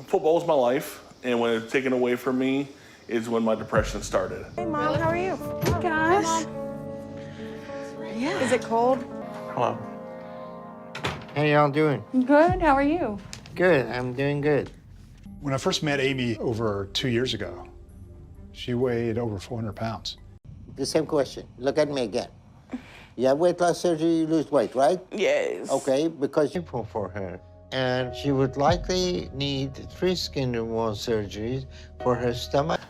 Football is my life, and when it's taken away from me is when my depression started. Hey, Mom, how are you? Hey, guys. Yeah. Is it cold? Hello. How y'all doing? Good. How are you? Good, I'm doing good. When I first met Amy over 2 years ago, she weighed over 400 pounds. The same question. Look at me again. You have weight loss surgery, you lose weight, right? Yes. Okay, because it's for her. And she would likely need 3 skin removal surgeries for her stomach.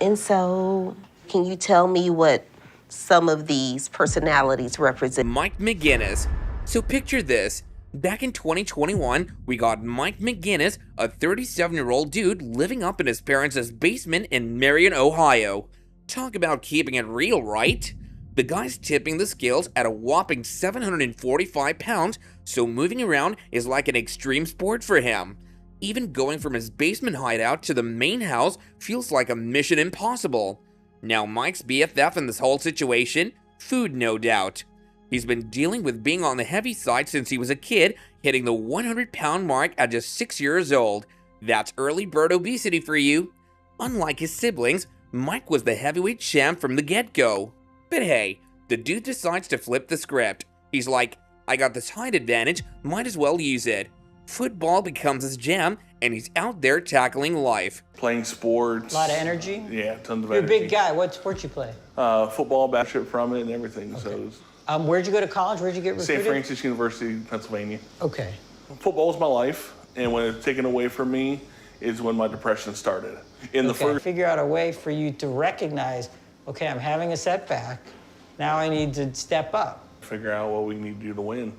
And so, can you tell me what some of these personalities represent? Mike McGinnis. So picture this. Back in 2021, we got Mike McGinnis, a 37-year-old dude living up in his parents' basement in Marion, Ohio. Talk about keeping it real, right? The guy's tipping the scales at a whopping 745 pounds, so moving around is like an extreme sport for him. Even going from his basement hideout to the main house feels like a mission impossible. Now Mike's BFF in this whole situation? Food, no doubt. He's been dealing with being on the heavy side since he was a kid, hitting the 100-pound mark at just 6 years old. That's early bird obesity for you. Unlike his siblings, Mike was the heavyweight champ from the get-go. But hey, the dude decides to flip the script. He's like, I got this height advantage, might as well use it. Football becomes his jam, and he's out there tackling life. Playing sports. A lot of energy? Yeah, tons of You're energy. a big guy. What sport you play? Football, basketball from it, and everything. Okay. So it was Where'd you go to college? Where'd you get recruited? St. Francis University, Pennsylvania. Okay. Football is my life, and when it's taken away from me is when my depression started. Figure out a way for you to recognize, okay, I'm having a setback. Now I need to step up. Figure out what we need to do to win.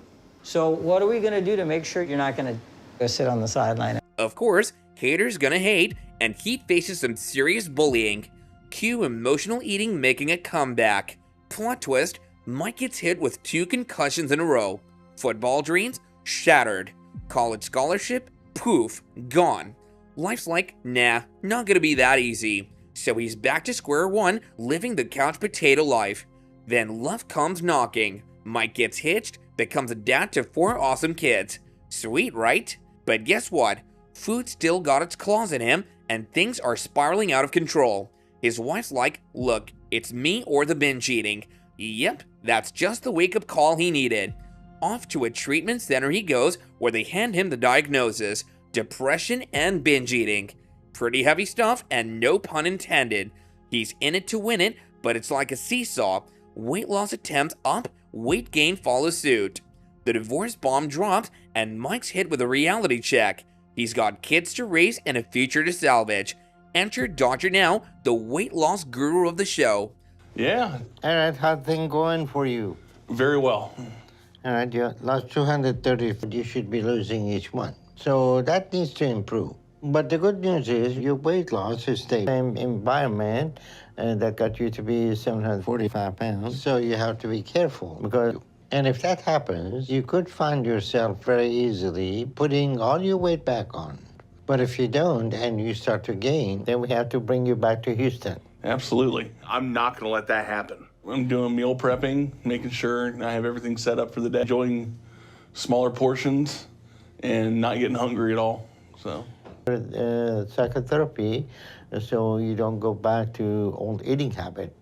So what are we going to do to make sure you're not going to go sit on the sideline? Of course, haters gonna hate, and he faces some serious bullying. Cue emotional eating making a comeback. Plot twist, Mike gets hit with 2 concussions in a row. Football dreams? Shattered. College scholarship? Poof, gone. Life's like, nah, not gonna be that easy. So he's back to square one, living the couch potato life. Then love comes knocking. Mike gets hitched, becomes a dad to 4 awesome kids. Sweet, right? But guess what? Food still got its claws in him, and things are spiraling out of control. His wife's like, look, it's me or the binge eating. Yep, that's just the wake-up call he needed. Off to a treatment center he goes, where they hand him the diagnosis, depression and binge eating. Pretty heavy stuff, and no pun intended. He's in it to win it, but it's like a seesaw. Weight loss attempt up, weight gain follows suit. The divorce bomb drops, and Mike's hit with a reality check. He's got kids to raise and a future to salvage. Enter Dr. Now, the weight loss guru of the show. Yeah. All right, how's things going for you? Very well. All right, you lost 230, you should be losing each month. So that needs to improve. But the good news is your weight loss is the same environment that got you to be 745 pounds. So you have to be careful and if that happens, you could find yourself very easily putting all your weight back on. But if you don't and you start to gain, then we have to bring you back to Houston. Absolutely. I'm not going to let that happen. I'm doing meal prepping, making sure I have everything set up for the day, enjoying smaller portions and not getting hungry at all. So psychotherapy, so you don't go back to old eating habit.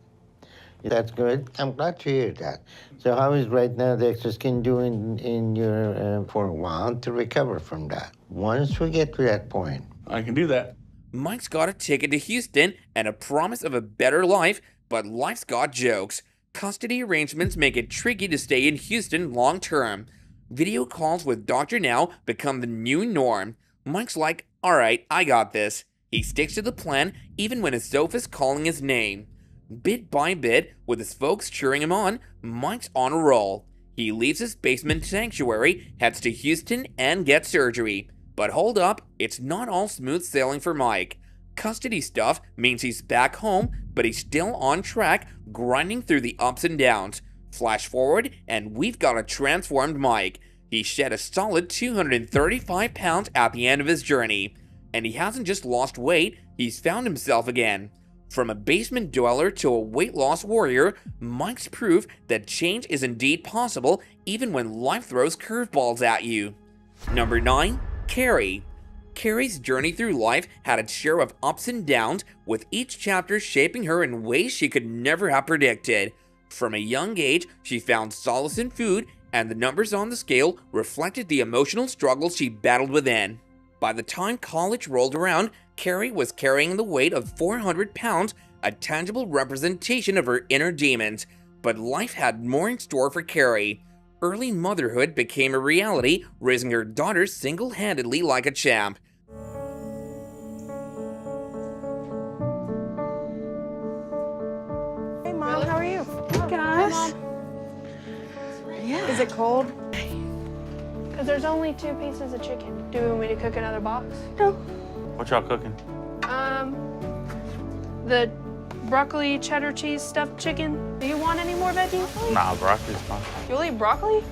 That's good. I'm glad to hear that. So how is right now the extra skin doing in your for a while to recover from that? Once we get to that point, I can do that. Mike's got a ticket to Houston and a promise of a better life, but life's got jokes. Custody arrangements make it tricky to stay in Houston long term. Video calls with Dr. Now become the new norm. Mike's like, alright, I got this. He sticks to the plan even when his sofa's calling his name. Bit by bit, with his folks cheering him on, Mike's on a roll. He leaves his basement sanctuary, heads to Houston, and gets surgery. But hold up, it's not all smooth sailing for Mike. Custody stuff means he's back home, but he's still on track, grinding through the ups and downs. Flash forward, and we've got a transformed Mike. He shed a solid 235 pounds at the end of his journey. And he hasn't just lost weight, he's found himself again. From a basement dweller to a weight loss warrior, Mike's proof that change is indeed possible even when life throws curveballs at you. Number 9. Carrie. Carrie's journey through life had its share of ups and downs, with each chapter shaping her in ways she could never have predicted. From a young age, she found solace in food, and the numbers on the scale reflected the emotional struggles she battled within. By the time college rolled around, Carrie was carrying the weight of 400 pounds, a tangible representation of her inner demons. But life had more in store for Carrie. Early motherhood became a reality, raising her daughters single-handedly like a champ. Hey, Mom, how are you? Gosh. Is it cold? Because there's only 2 pieces of chicken. Do you want me to cook another box? No. What y'all cooking? The broccoli cheddar cheese stuffed chicken. Do you want any more veggies? Nah, broccoli's fine. You'll eat broccoli?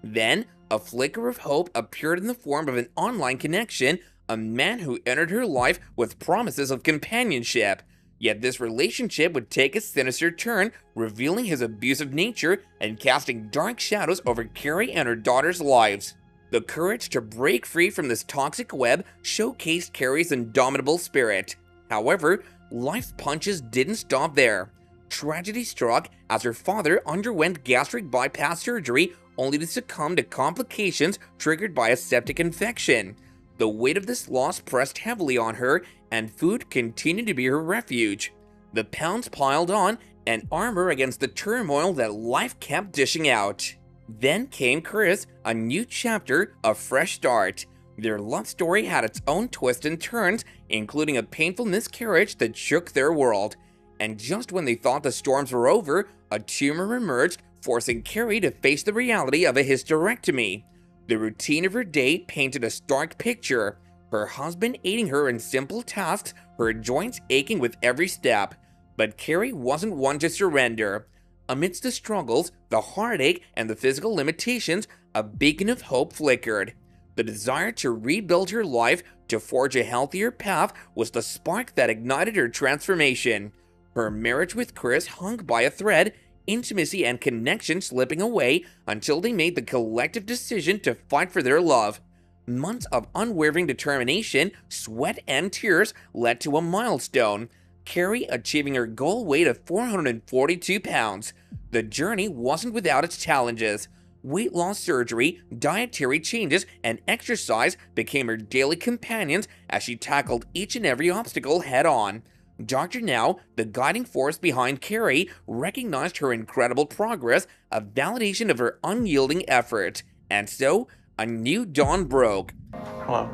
Then, a flicker of hope appeared in the form of an online connection, a man who entered her life with promises of companionship. Yet this relationship would take a sinister turn, revealing his abusive nature and casting dark shadows over Carrie and her daughter's lives. The courage to break free from this toxic web showcased Carrie's indomitable spirit. However, life punches didn't stop there. Tragedy struck as her father underwent gastric bypass surgery, only to succumb to complications triggered by a septic infection. The weight of this loss pressed heavily on her, and food continued to be her refuge. The pounds piled on, an armor against the turmoil that life kept dishing out. Then came Chris, a new chapter, a fresh start. Their love story had its own twists and turns, including a painful miscarriage that shook their world. And just when they thought the storms were over, a tumor emerged, forcing Carrie to face the reality of a hysterectomy. The routine of her day painted a stark picture. Her husband aiding her in simple tasks, her joints aching with every step. But Carrie wasn't one to surrender. Amidst the struggles, the heartache, and the physical limitations, a beacon of hope flickered. The desire to rebuild her life, to forge a healthier path, was the spark that ignited her transformation. Her marriage with Chris hung by a thread, intimacy and connection slipping away until they made the collective decision to fight for their love. Months of unwavering determination, sweat, and tears led to a milestone. Carrie achieving her goal weight of 442 pounds. The journey wasn't without its challenges. Weight loss surgery, dietary changes, and exercise became her daily companions as she tackled each and every obstacle head-on. Dr. Now, the guiding force behind Carrie, recognized her incredible progress, a validation of her unyielding effort. And so, a new dawn broke. Hello.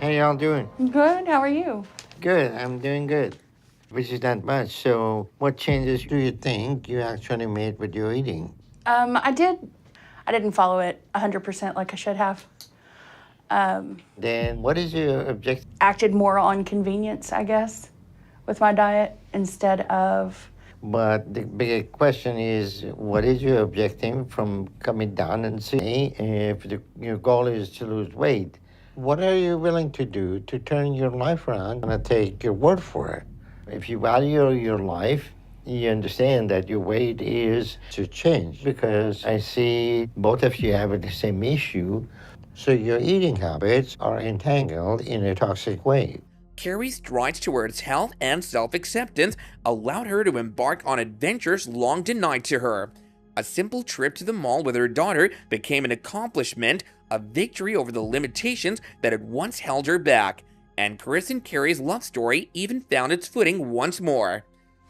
How y'all doing? Good. How are you? Good, I'm doing good. Which is not much. So what changes do you think you actually made with your eating? I didn't follow it 100% like I should have. Then what is your objective? Acted more on convenience, I guess, with my diet instead of... But the bigger question is, what is your objective from coming down and see if your goal is to lose weight? What are you willing to do to turn your life around? I'm going to take your word for it. If you value your life, you understand that your weight is to change, because I see both of you have the same issue. So your eating habits are entangled in a toxic way. Carrie's strides towards health and self-acceptance allowed her to embark on adventures long denied to her. A simple trip to the mall with her daughter became an accomplishment, a victory over the limitations that had once held her back. And Chris and Carrie's love story even found its footing once more.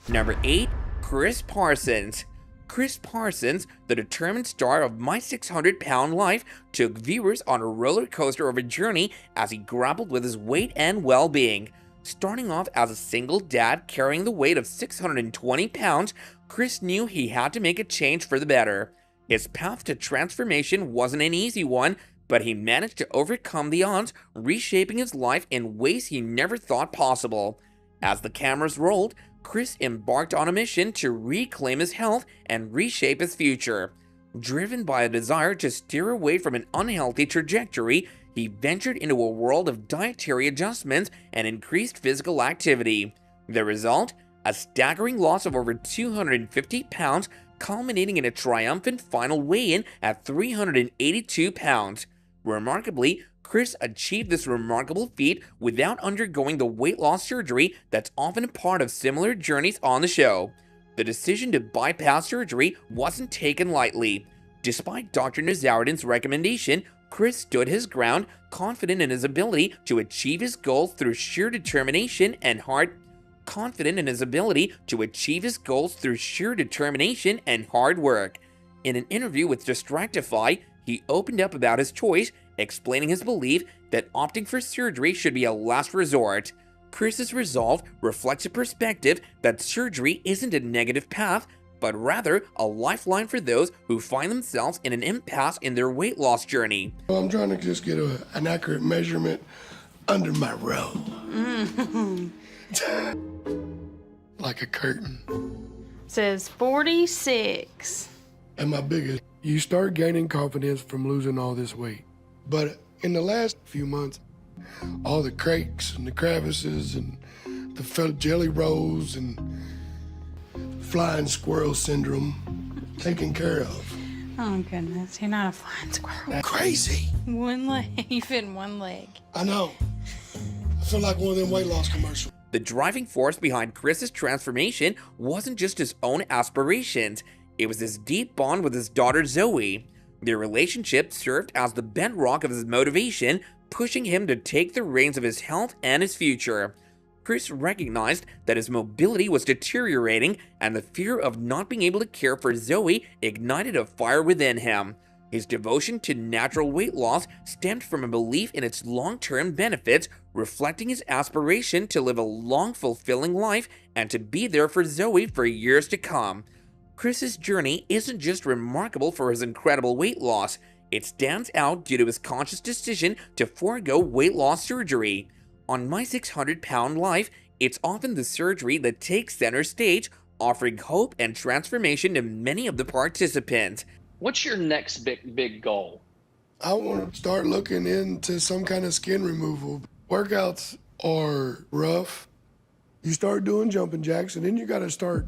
Number 8. Chris Parsons. Chris Parsons, the determined star of My 600-Pound Life, took viewers on a roller coaster of a journey as he grappled with his weight and well-being. Starting off as a single dad carrying the weight of 620 pounds, Chris knew he had to make a change for the better. His path to transformation wasn't an easy one, but he managed to overcome the odds, reshaping his life in ways he never thought possible. As the cameras rolled, Chris embarked on a mission to reclaim his health and reshape his future. Driven by a desire to steer away from an unhealthy trajectory, he ventured into a world of dietary adjustments and increased physical activity. The result? A staggering loss of over 250 pounds, culminating in a triumphant final weigh-in at 382 pounds. Remarkably, Chris achieved this remarkable feat without undergoing the weight loss surgery that's often a part of similar journeys on the show. The decision to bypass surgery wasn't taken lightly. Despite Dr. Nazarian's recommendation, Chris stood his ground, confident in his ability to achieve his goals through sheer determination and hard work. In an interview with Distractify, he opened up about his choice, explaining his belief that opting for surgery should be a last resort. Chris's resolve reflects a perspective that surgery isn't a negative path, but rather a lifeline for those who find themselves in an impasse in their weight loss journey. I'm trying to just get an accurate measurement under my robe. Like a curtain. Says 46. And my biggest, you start gaining confidence from losing all this weight. But in the last few months, all the cracks and the crevices and the felt jelly rolls and flying squirrel syndrome taken care of. Oh goodness, you're not a flying squirrel. That's crazy. One leg, you fit in one leg. I know. I feel like one of them weight loss commercials. The driving force behind Chris's transformation wasn't just his own aspirations, it was his deep bond with his daughter Zoe. Their relationship served as the bedrock of his motivation, pushing him to take the reins of his health and his future. Chris recognized that his mobility was deteriorating, and the fear of not being able to care for Zoe ignited a fire within him. His devotion to natural weight loss stemmed from a belief in its long-term benefits, reflecting his aspiration to live a long, fulfilling life and to be there for Zoe for years to come. Chris's journey isn't just remarkable for his incredible weight loss, it stands out due to his conscious decision to forego weight loss surgery. On My 600-Pound Life, it's often the surgery that takes center stage, offering hope and transformation to many of the participants. What's your next big goal? I want to start looking into some kind of skin removal. Workouts are rough. You start doing jumping jacks, and then you got to start.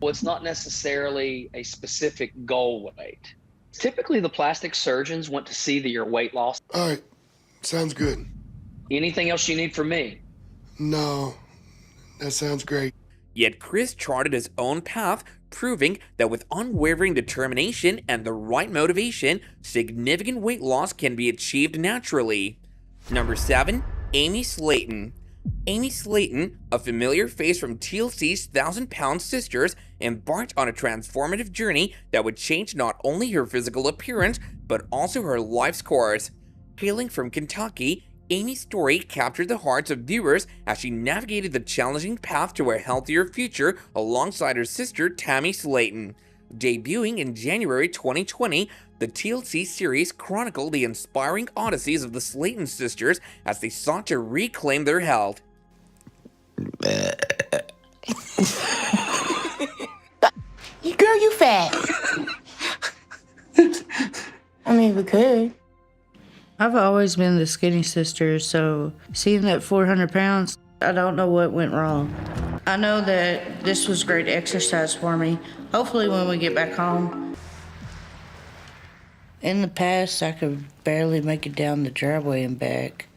Well, it's not necessarily a specific goal weight. Typically, the plastic surgeons want to see your weight loss. All right, sounds good. Anything else you need from me? No, that sounds great. Yet Chris charted his own path, proving that with unwavering determination and the right motivation, significant weight loss can be achieved naturally. Number 7. Amy Slayton. Amy Slayton, a familiar face from TLC's 1,000-Pound Sisters, embarked on a transformative journey that would change not only her physical appearance, but also her life's course. Hailing from Kentucky, Amy's story captured the hearts of viewers as she navigated the challenging path to a healthier future alongside her sister Tammy Slayton. Debuting in January 2020, the TLC series chronicled the inspiring odysseys of the Slayton sisters as they sought to reclaim their health. Girl, you fat. I mean, we could. I've always been the skinny sister, so seeing that 400 pounds, I don't know what went wrong. I know that this was great exercise for me. Hopefully when we get back home. In the past, I could barely make it down the driveway and back.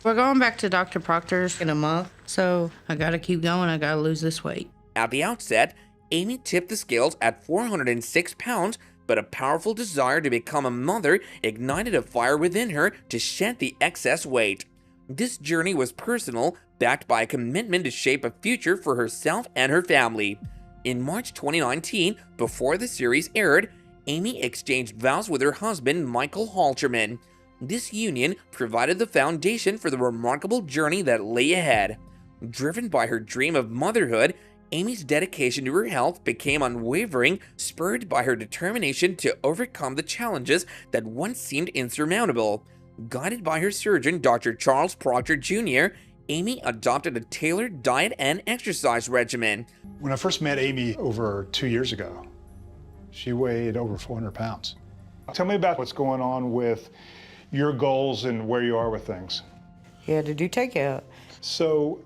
We're going back to Dr. Proctor's in a month, so I gotta keep going. I gotta lose this weight. At the outset, Amy tipped the scales at 406 pounds, but a powerful desire to become a mother ignited a fire within her to shed the excess weight. This journey was personal, backed by a commitment to shape a future for herself and her family. In March 2019, before the series aired, Amy exchanged vows with her husband, Michael Halterman. This union provided the foundation for the remarkable journey that lay ahead. Driven by her dream of motherhood, Amy's dedication to her health became unwavering, spurred by her determination to overcome the challenges that once seemed insurmountable. Guided by her surgeon, Dr. Charles Proctor Jr., Amy adopted a tailored diet and exercise regimen. When I first met Amy over 2 years ago, she weighed over 400 pounds. Tell me about what's going on with your goals and where you are with things. Yeah, to do takeout. So,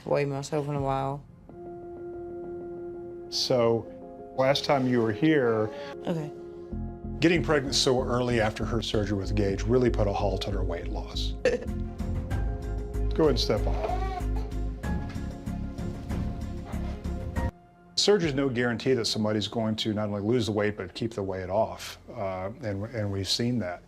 Weigh myself in a while. So Last time you were here, Okay. getting pregnant so early after her surgery with Gage really put a halt on her weight loss. Go ahead and step on. Surgery is no guarantee that somebody's going to not only lose the weight, but keep the weight off, and we've seen that.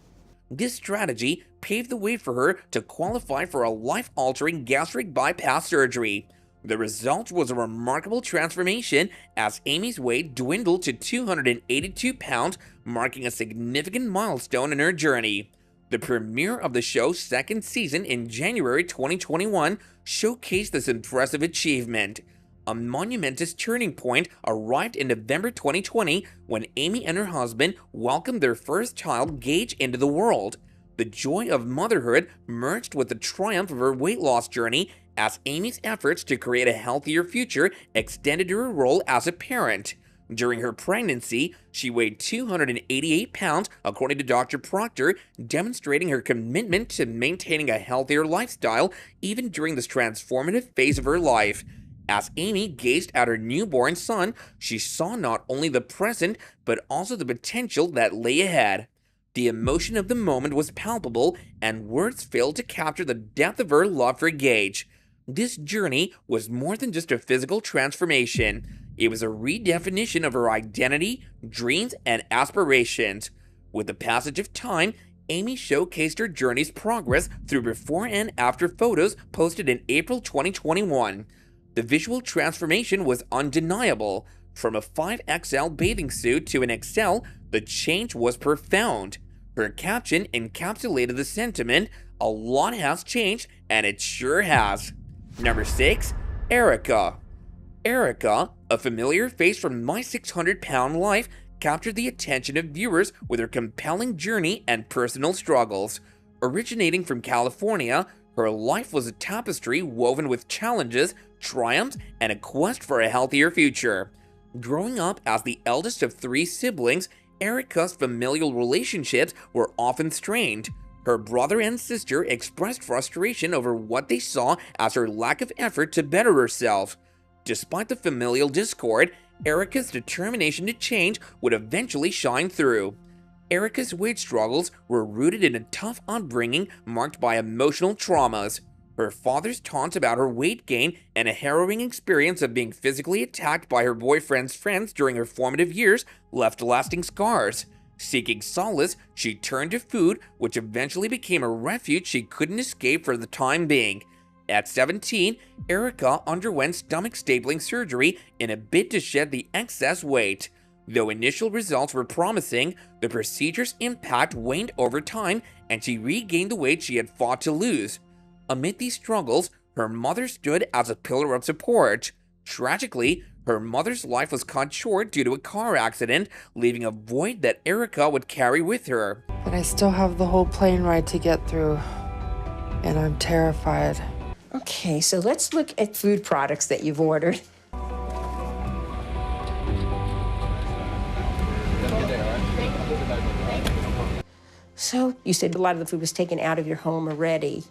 This strategy paved the way for her to qualify for a life-altering gastric bypass surgery. The result was a remarkable transformation as Amy's weight dwindled to 282 pounds, marking a significant milestone in her journey. The premiere of the show's second season in January 2021 showcased this impressive achievement. A monumentous turning point arrived in November 2020 when Amy and her husband welcomed their first child, Gage, into the world. The joy of motherhood merged with the triumph of her weight loss journey as Amy's efforts to create a healthier future extended to her role as a parent. During her pregnancy, she weighed 288 pounds, according to Dr. Proctor, demonstrating her commitment to maintaining a healthier lifestyle even during this transformative phase of her life. As Amy gazed at her newborn son, she saw not only the present, but also the potential that lay ahead. The emotion of the moment was palpable, and words failed to capture the depth of her love for Gage. This journey was more than just a physical transformation. It was a redefinition of her identity, dreams, and aspirations. With the passage of time, Amy showcased her journey's progress through before and after photos posted in April 2021. The visual transformation was undeniable. From a 5XL bathing suit to an XL, the change was profound. Her caption encapsulated the sentiment, "A lot has changed, and it sure has." Number 6. Erica. Erica, a familiar face from My 600-Pound Life, captured the attention of viewers with her compelling journey and personal struggles. Originating from California, her life was a tapestry woven with challenges, triumphs, and a quest for a healthier future. Growing up as the eldest of 3 siblings, Erica's familial relationships were often strained. Her brother and sister expressed frustration over what they saw as her lack of effort to better herself. Despite the familial discord, Erica's determination to change would eventually shine through. Erica's weight struggles were rooted in a tough upbringing marked by emotional traumas. Her father's taunts about her weight gain and a harrowing experience of being physically attacked by her boyfriend's friends during her formative years left lasting scars. Seeking solace, she turned to food, which eventually became a refuge she couldn't escape for the time being. At 17, Erica underwent stomach stapling surgery in a bid to shed the excess weight. Though initial results were promising, the procedure's impact waned over time and she regained the weight she had fought to lose. Amid these struggles, her mother stood as a pillar of support. Tragically, her mother's life was cut short due to a car accident, leaving a void that Erica would carry with her. But I still have the whole plane ride to get through, and I'm terrified. Okay, so let's look at food products that you've ordered. So, you said a lot of the food was taken out of your home already.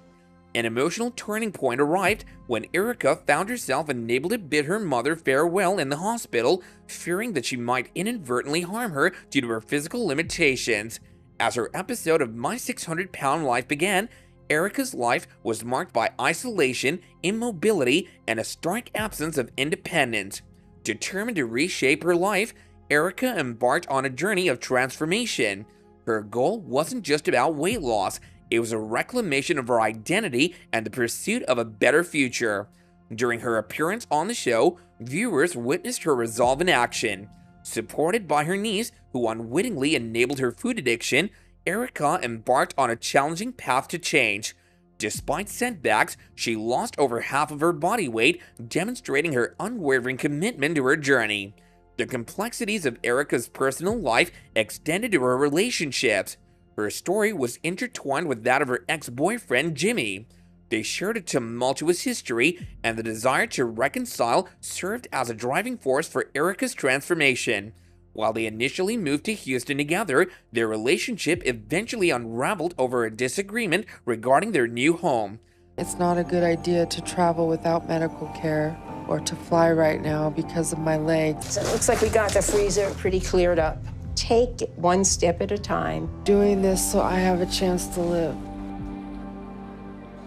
An emotional turning point arrived when Erica found herself unable to bid her mother farewell in the hospital, fearing that she might inadvertently harm her due to her physical limitations. As her episode of My 600-Pound Life began, Erica's life was marked by isolation, immobility, and a stark absence of independence. Determined to reshape her life, Erica embarked on a journey of transformation. Her goal wasn't just about weight loss, it was a reclamation of her identity and the pursuit of a better future. During her appearance on the show, viewers witnessed her resolve in action. Supported by her niece, who unwittingly enabled her food addiction, Erica embarked on a challenging path to change. Despite setbacks, she lost over half of her body weight, demonstrating her unwavering commitment to her journey. The complexities of Erica's personal life extended to her relationships. Her story was intertwined with that of her ex-boyfriend, Jimmy. They shared a tumultuous history, and the desire to reconcile served as a driving force for Erica's transformation. While they initially moved to Houston together, their relationship eventually unraveled over a disagreement regarding their new home. It's not a good idea to travel without medical care or to fly right now because of my legs. So it looks like we got the freezer pretty cleared up. Take it one step at a time. Doing this so I have a chance to live.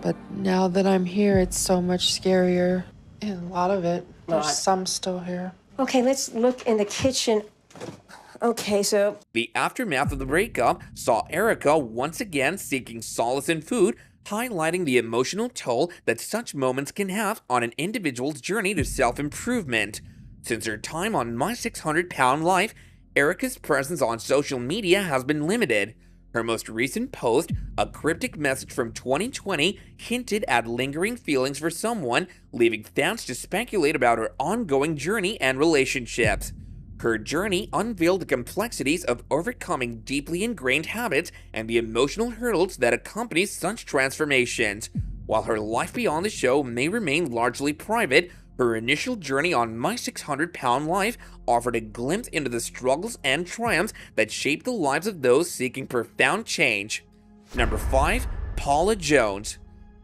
But now that I'm here, it's so much scarier. And a lot of it, there's some still here. Okay, let's look in the kitchen. Okay, so The aftermath of the breakup saw Erica once again seeking solace in food, highlighting the emotional toll that such moments can have on an individual's journey to self-improvement. Since her time on My 600 Pound Life, Erica's presence on social media has been limited. Her most recent post, a cryptic message from 2020, hinted at lingering feelings for someone, leaving fans to speculate about her ongoing journey and relationships. Her journey unveiled the complexities of overcoming deeply ingrained habits and the emotional hurdles that accompany such transformations. While her life beyond the show may remain largely private, her initial journey on My 600 Pound Life offered a glimpse into the struggles and triumphs that shaped the lives of those seeking profound change. Number 5. Paula Jones.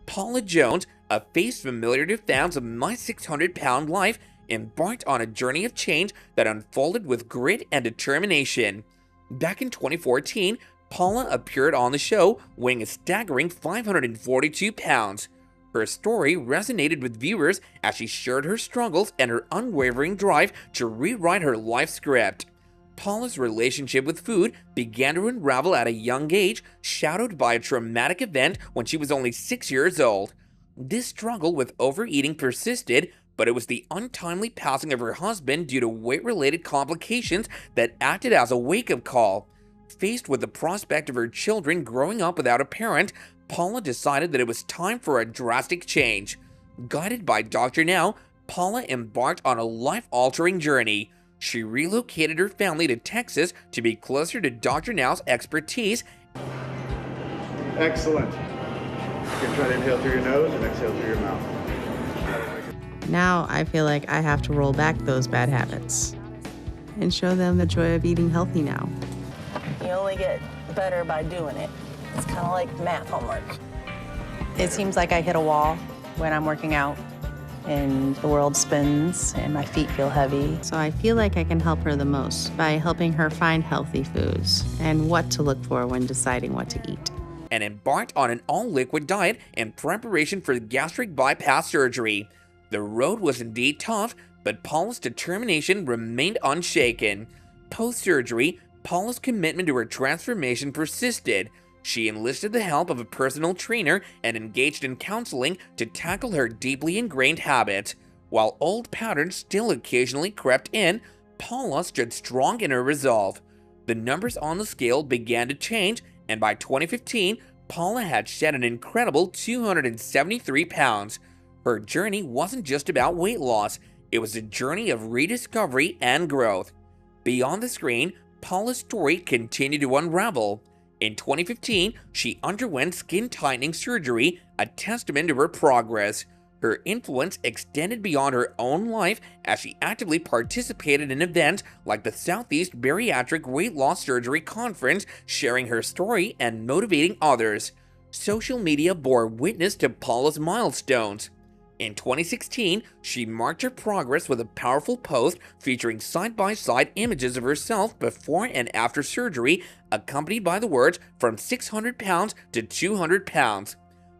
Paula Jones, a face familiar to fans of My 600 Pound Life, embarked on a journey of change that unfolded with grit and determination. Back in 2014, Paula appeared on the show weighing a staggering 542 pounds. Her story resonated with viewers as she shared her struggles and her unwavering drive to rewrite her life script. Paula's relationship with food began to unravel at a young age, shadowed by a traumatic event when she was only 6 years old. This struggle with overeating persisted, but it was the untimely passing of her husband due to weight-related complications that acted as a wake-up call. Faced with the prospect of her children growing up without a parent, Paula decided that it was time for a drastic change. Guided by Dr. Now, Paula embarked on a life-altering journey. She relocated her family to Texas to be closer to Dr. Now's expertise. Excellent. You can try to inhale through your nose and exhale through your mouth. Now I feel like I have to roll back those bad habits and show them the joy of eating healthy now. You only get better by doing it. It's kind of like math homework. It seems like I hit a wall when I'm working out and the world spins and my feet feel heavy. So I feel like I can help her the most by helping her find healthy foods and what to look for when deciding what to eat. And embarked on an all-liquid diet in preparation for gastric bypass surgery. The road was indeed tough, but Paula's determination remained unshaken. Post-surgery, Paula's commitment to her transformation persisted. She enlisted the help of a personal trainer and engaged in counseling to tackle her deeply ingrained habits. While old patterns still occasionally crept in, Paula stood strong in her resolve. The numbers on the scale began to change, and by 2015, Paula had shed an incredible 273 pounds. Her journey wasn't just about weight loss, it was a journey of rediscovery and growth. Beyond the screen, Paula's story continued to unravel. In 2015, she underwent skin tightening surgery, a testament to her progress. Her influence extended beyond her own life as she actively participated in events like the Southeast Bariatric Weight Loss Surgery Conference, sharing her story and motivating others. Social media bore witness to Paula's milestones. In 2016, she marked her progress with a powerful post featuring side-by-side images of herself before and after surgery, accompanied by the words, "From 600 pounds to 200 pounds."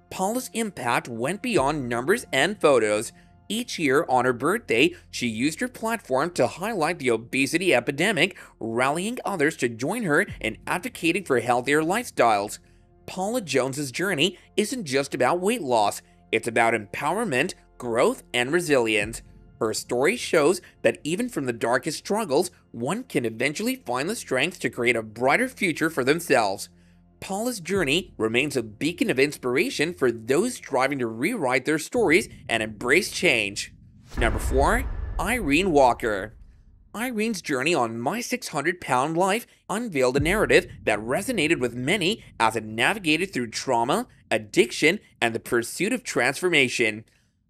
Paula's impact went beyond numbers and photos. Each year on her birthday, she used her platform to highlight the obesity epidemic, rallying others to join her in advocating for healthier lifestyles. Paula Jones's journey isn't just about weight loss. It's about empowerment, growth, and resilience. Her story shows that even from the darkest struggles, one can eventually find the strength to create a brighter future for themselves. Paula's journey remains a beacon of inspiration for those striving to rewrite their stories and embrace change. Number 4. Irene Walker. Irene's journey on My 600 Pound Life unveiled a narrative that resonated with many as it navigated through trauma, addiction, and the pursuit of transformation.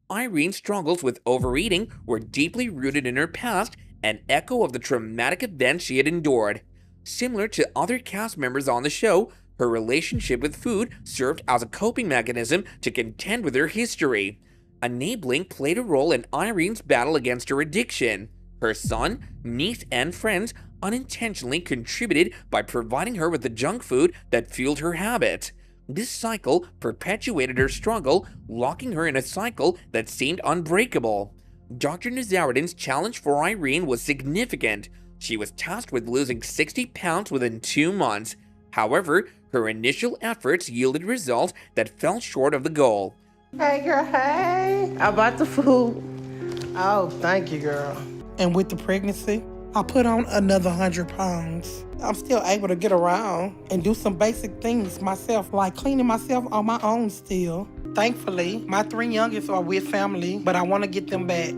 Irene's struggles with overeating were deeply rooted in her past, an echo of the traumatic events she had endured. Similar to other cast members on the show, Her relationship with food served as a coping mechanism to contend with her history. Enabling played a role in Irene's battle against her addiction. Her son, niece, and friends unintentionally contributed by providing her with the junk food that fueled her habit. This cycle perpetuated her struggle, locking her in a cycle that seemed unbreakable. Dr. Nazaruddin's challenge for Irene was significant. She was tasked with losing 60 pounds within 2 months. However, her initial efforts yielded results that fell short of the goal. Hey, girl, hey. I bought the food. Oh, thank you, girl. And with the pregnancy, I put on another 100 pounds. I'm still able to get around and do some basic things myself, like cleaning myself on my own still. Thankfully, my 3 youngest are with family, but I want to get them back.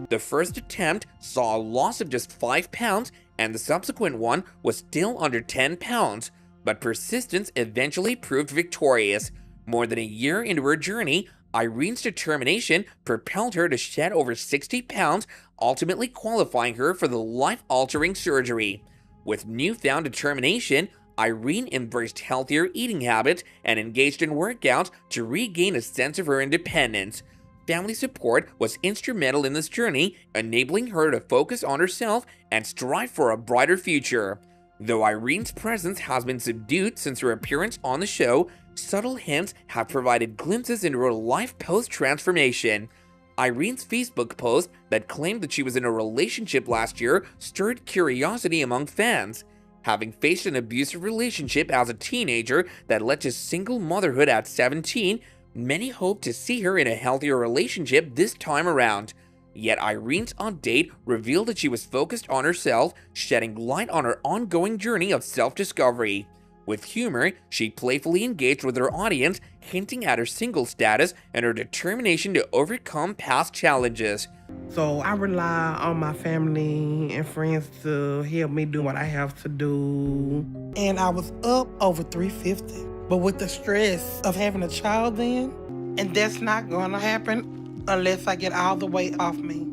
The first attempt saw a loss of just 5 pounds, and the subsequent one was still under 10 pounds, but persistence eventually proved victorious. More than a year into her journey, Irene's determination propelled her to shed over 60 pounds, ultimately qualifying her for the life-altering surgery. With newfound determination, Irene embraced healthier eating habits and engaged in workouts to regain a sense of her independence. Family support was instrumental in this journey, enabling her to focus on herself and strive for a brighter future. Though Irene's presence has been subdued since her appearance on the show, subtle hints have provided glimpses into her life post-transformation. Irene's Facebook post that claimed that she was in a relationship last year stirred curiosity among fans. Having faced an abusive relationship as a teenager that led to single motherhood at 17, many hope to see her in a healthier relationship this time around. Yet Irene's update revealed that she was focused on herself, shedding light on her ongoing journey of self-discovery. With humor, she playfully engaged with her audience, hinting at her single status and her determination to overcome past challenges. So I rely on my family and friends to help me do what I have to do. And I was up over 350. But with the stress of having a child then, and that's not gonna happen unless I get all the weight off me.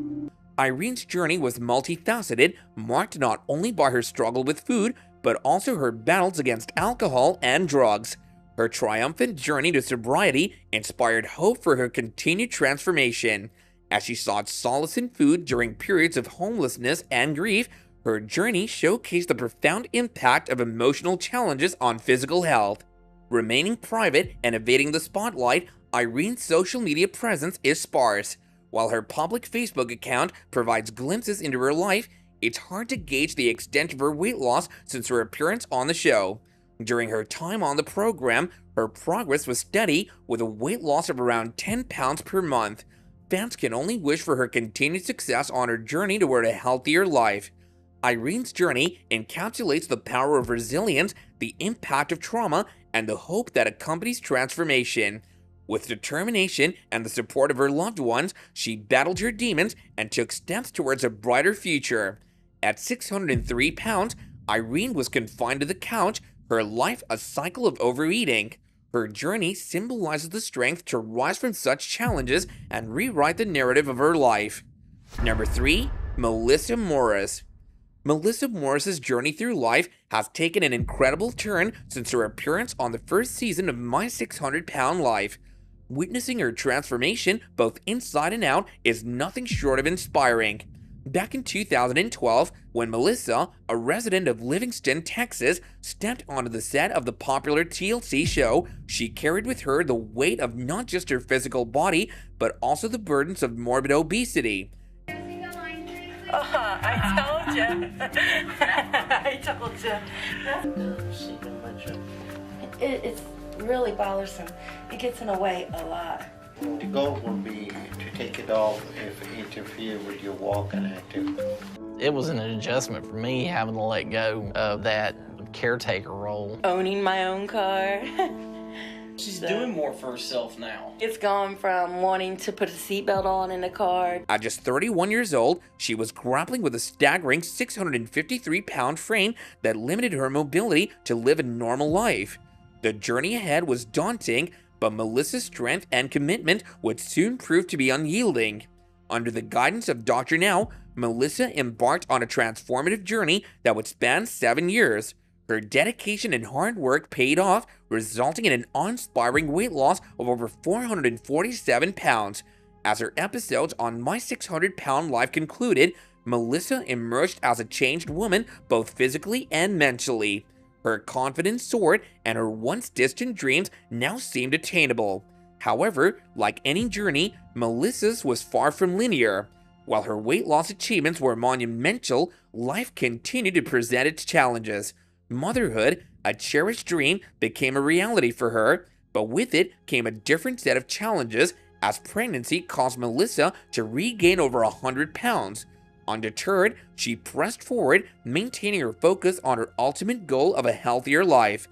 Irene's journey was multifaceted, marked not only by her struggle with food, but also her battles against alcohol and drugs. Her triumphant journey to sobriety inspired hope for her continued transformation. As she sought solace in food during periods of homelessness and grief, her journey showcased the profound impact of emotional challenges on physical health. Remaining private and evading the spotlight, Irene's social media presence is sparse. While her public Facebook account provides glimpses into her life, it's hard to gauge the extent of her weight loss since her appearance on the show. During her time on the program, her progress was steady, with a weight loss of around 10 pounds per month. Fans can only wish for her continued success on her journey toward a healthier life. Irene's journey encapsulates the power of resilience, the impact of trauma, and the hope that accompanies transformation. With determination and the support of her loved ones, she battled her demons and took steps towards a brighter future. At 603 pounds, Irene was confined to the couch, her life a cycle of overeating. Her journey symbolizes the strength to rise from such challenges and rewrite the narrative of her life. Number 3. Melissa Morris. Melissa Morris's journey through life has taken an incredible turn since her appearance on the first season of My 600 Pound Life. Witnessing her transformation, both inside and out, is nothing short of inspiring. Back in 2012, when Melissa, a resident of Livingston, Texas, stepped onto the set of the popular TLC show, she carried with her the weight of not just her physical body, but also the burdens of morbid obesity. I told you. I told you. It's really bothersome. It gets in the way a lot. The goal would be to take it off if it interferes with your walking activity. It was an adjustment for me having to let go of that caretaker role. Owning my own car. She's doing more for herself now. It's gone from wanting to put a seatbelt on in the car. At just 31 years old, she was grappling with a staggering 653-pound frame that limited her mobility to live a normal life. The journey ahead was daunting, but Melissa's strength and commitment would soon prove to be unyielding. Under the guidance of Dr. Now, Melissa embarked on a transformative journey that would span 7 years. Her dedication and hard work paid off, resulting in an awe-inspiring weight loss of over 447 pounds. As her episodes on My 600 Pound Life concluded, Melissa emerged as a changed woman both physically and mentally. Her confidence soared, and her once distant dreams now seemed attainable. However, like any journey, Melissa's was far from linear. While her weight loss achievements were monumental, life continued to present its challenges. Motherhood, a cherished dream, became a reality for her, but with it came a different set of challenges as pregnancy caused Melissa to regain over 100 pounds. Undeterred, she pressed forward, maintaining her focus on her ultimate goal of a healthier life.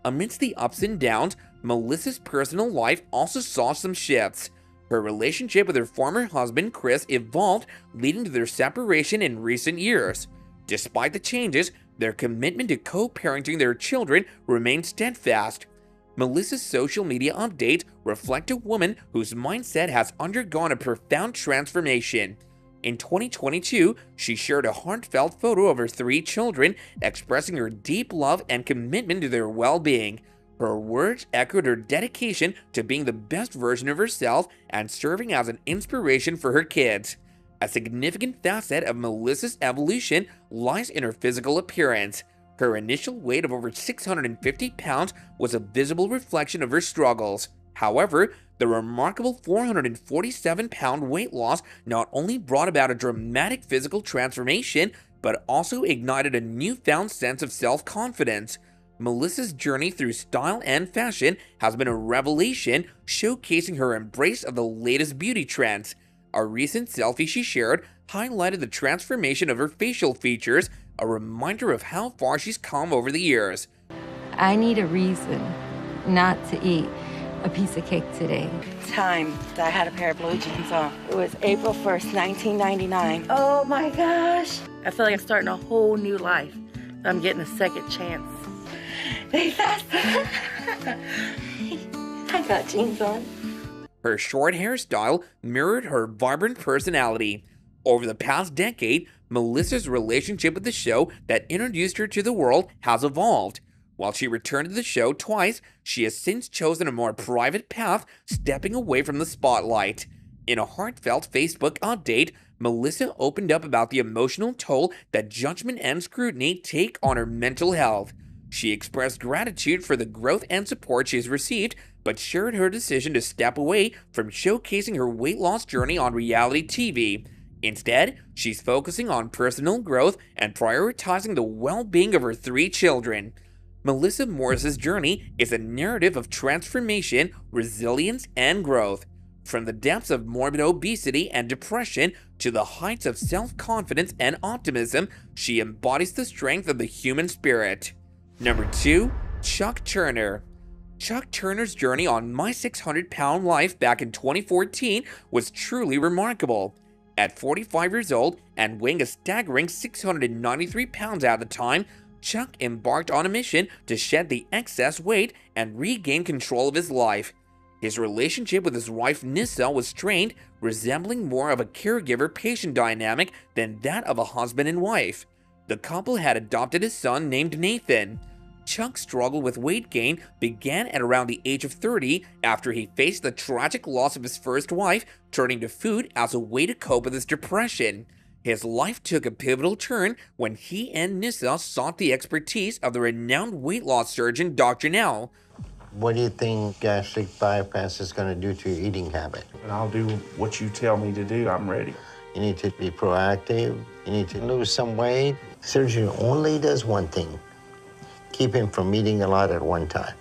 Amidst the ups and downs, Melissa's personal life also saw some shifts. Her relationship with her former husband, Chris, evolved, leading to their separation in recent years. Despite the changes, their commitment to co-parenting their children remained steadfast. Melissa's social media updates reflect a woman whose mindset has undergone a profound transformation. In 2022, she shared a heartfelt photo of her 3 children, expressing her deep love and commitment to their well-being. Her words echoed her dedication to being the best version of herself and serving as an inspiration for her kids. A significant facet of Melissa's evolution lies in her physical appearance. Her initial weight of over 650 pounds was a visible reflection of her struggles. However, the remarkable 447-pound weight loss not only brought about a dramatic physical transformation, but also ignited a newfound sense of self-confidence. Melissa's journey through style and fashion has been a revelation, showcasing her embrace of the latest beauty trends. A recent selfie she shared highlighted the transformation of her facial features, a reminder of how far she's come over the years. I need a reason not to eat a piece of cake today. Time that I had a pair of blue jeans on. It was April 1st, 1999. Oh my gosh. I feel like I'm starting a whole new life. I'm getting a second chance. They faster. I got jeans on. Her short hairstyle mirrored her vibrant personality. Over the past decade, Melissa's relationship with the show that introduced her to the world has evolved. While she returned to the show twice, she has since chosen a more private path, stepping away from the spotlight. In a heartfelt Facebook update, Melissa opened up about the emotional toll that judgment and scrutiny take on her mental health. She expressed gratitude for the growth and support she's received, but shared her decision to step away from showcasing her weight loss journey on reality TV. Instead, she's focusing on personal growth and prioritizing the well-being of her 3 children. Melissa Morris's journey is a narrative of transformation, resilience, and growth. From the depths of morbid obesity and depression to the heights of self-confidence and optimism, she embodies the strength of the human spirit. Number 2, Chuck Turner. Chuck Turner's journey on My 600 Pound Life back in 2014 was truly remarkable. At 45 years old and weighing a staggering 693 pounds at the time, Chuck embarked on a mission to shed the excess weight and regain control of his life. His relationship with his wife Nissa was strained, resembling more of a caregiver-patient dynamic than that of a husband and wife. The couple had adopted a son named Nathan. Chuck's struggle with weight gain began at around the age of 30 after he faced the tragic loss of his first wife, turning to food as a way to cope with his depression. His life took a pivotal turn when he and Nissa sought the expertise of the renowned weight loss surgeon Dr. Nell. What do you think gastric bypass is going to do to your eating habit? And I'll do what you tell me to do. I'm ready. You need to be proactive. You need to lose some weight. Surgery only does one thing: keep him from eating a lot at one time.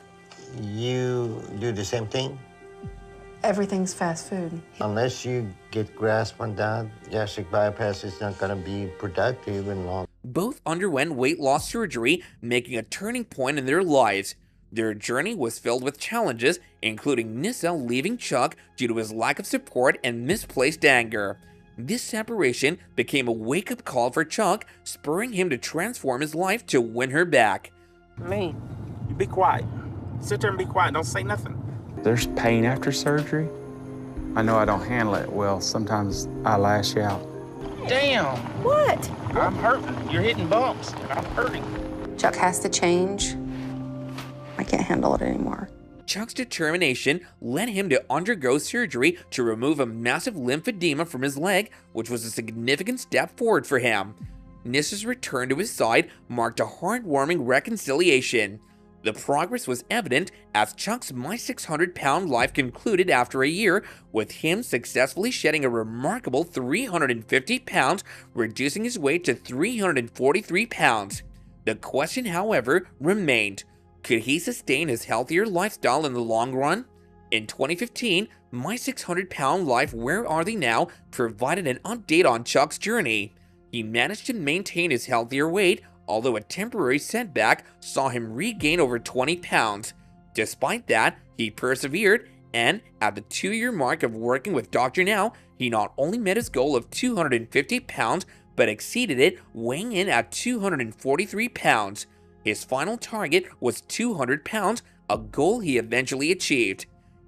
You do the same thing? Everything's fast food. Unless you get grasp on that, gastric bypass is not going to be productive and long. Both underwent weight loss surgery, making a turning point in their lives. Their journey was filled with challenges, including Nissa leaving Chuck due to his lack of support and misplaced anger. This separation became a wake-up call for Chuck, spurring him to transform his life to win her back. Me, you be quiet. Sit there and be quiet. Don't say nothing. There's pain after surgery. I know I don't handle it well. Sometimes I lash out. Damn. What? I'm hurting. You're hitting bumps. I'm hurting. Chuck has to change. I can't handle it anymore. Chuck's determination led him to undergo surgery to remove a massive lymphedema from his leg, which was a significant step forward for him. Nissa's return to his side marked a heartwarming reconciliation. The progress was evident as Chuck's My 600-Pound life concluded after a year, with him successfully shedding a remarkable 350 pounds, reducing his weight to 343 pounds. The question, however, remained: could he sustain his healthier lifestyle in the long run? In 2015, My 600-Pound Life, Where Are They Now? Provided an update on Chuck's journey. He managed to maintain his healthier weight, although a temporary setback saw him regain over 20 pounds. Despite that, he persevered, and at the 2-year mark of working with Dr. Now, he not only met his goal of 250 pounds, but exceeded it, weighing in at 243 pounds. His final target was 200 pounds, a goal he eventually achieved.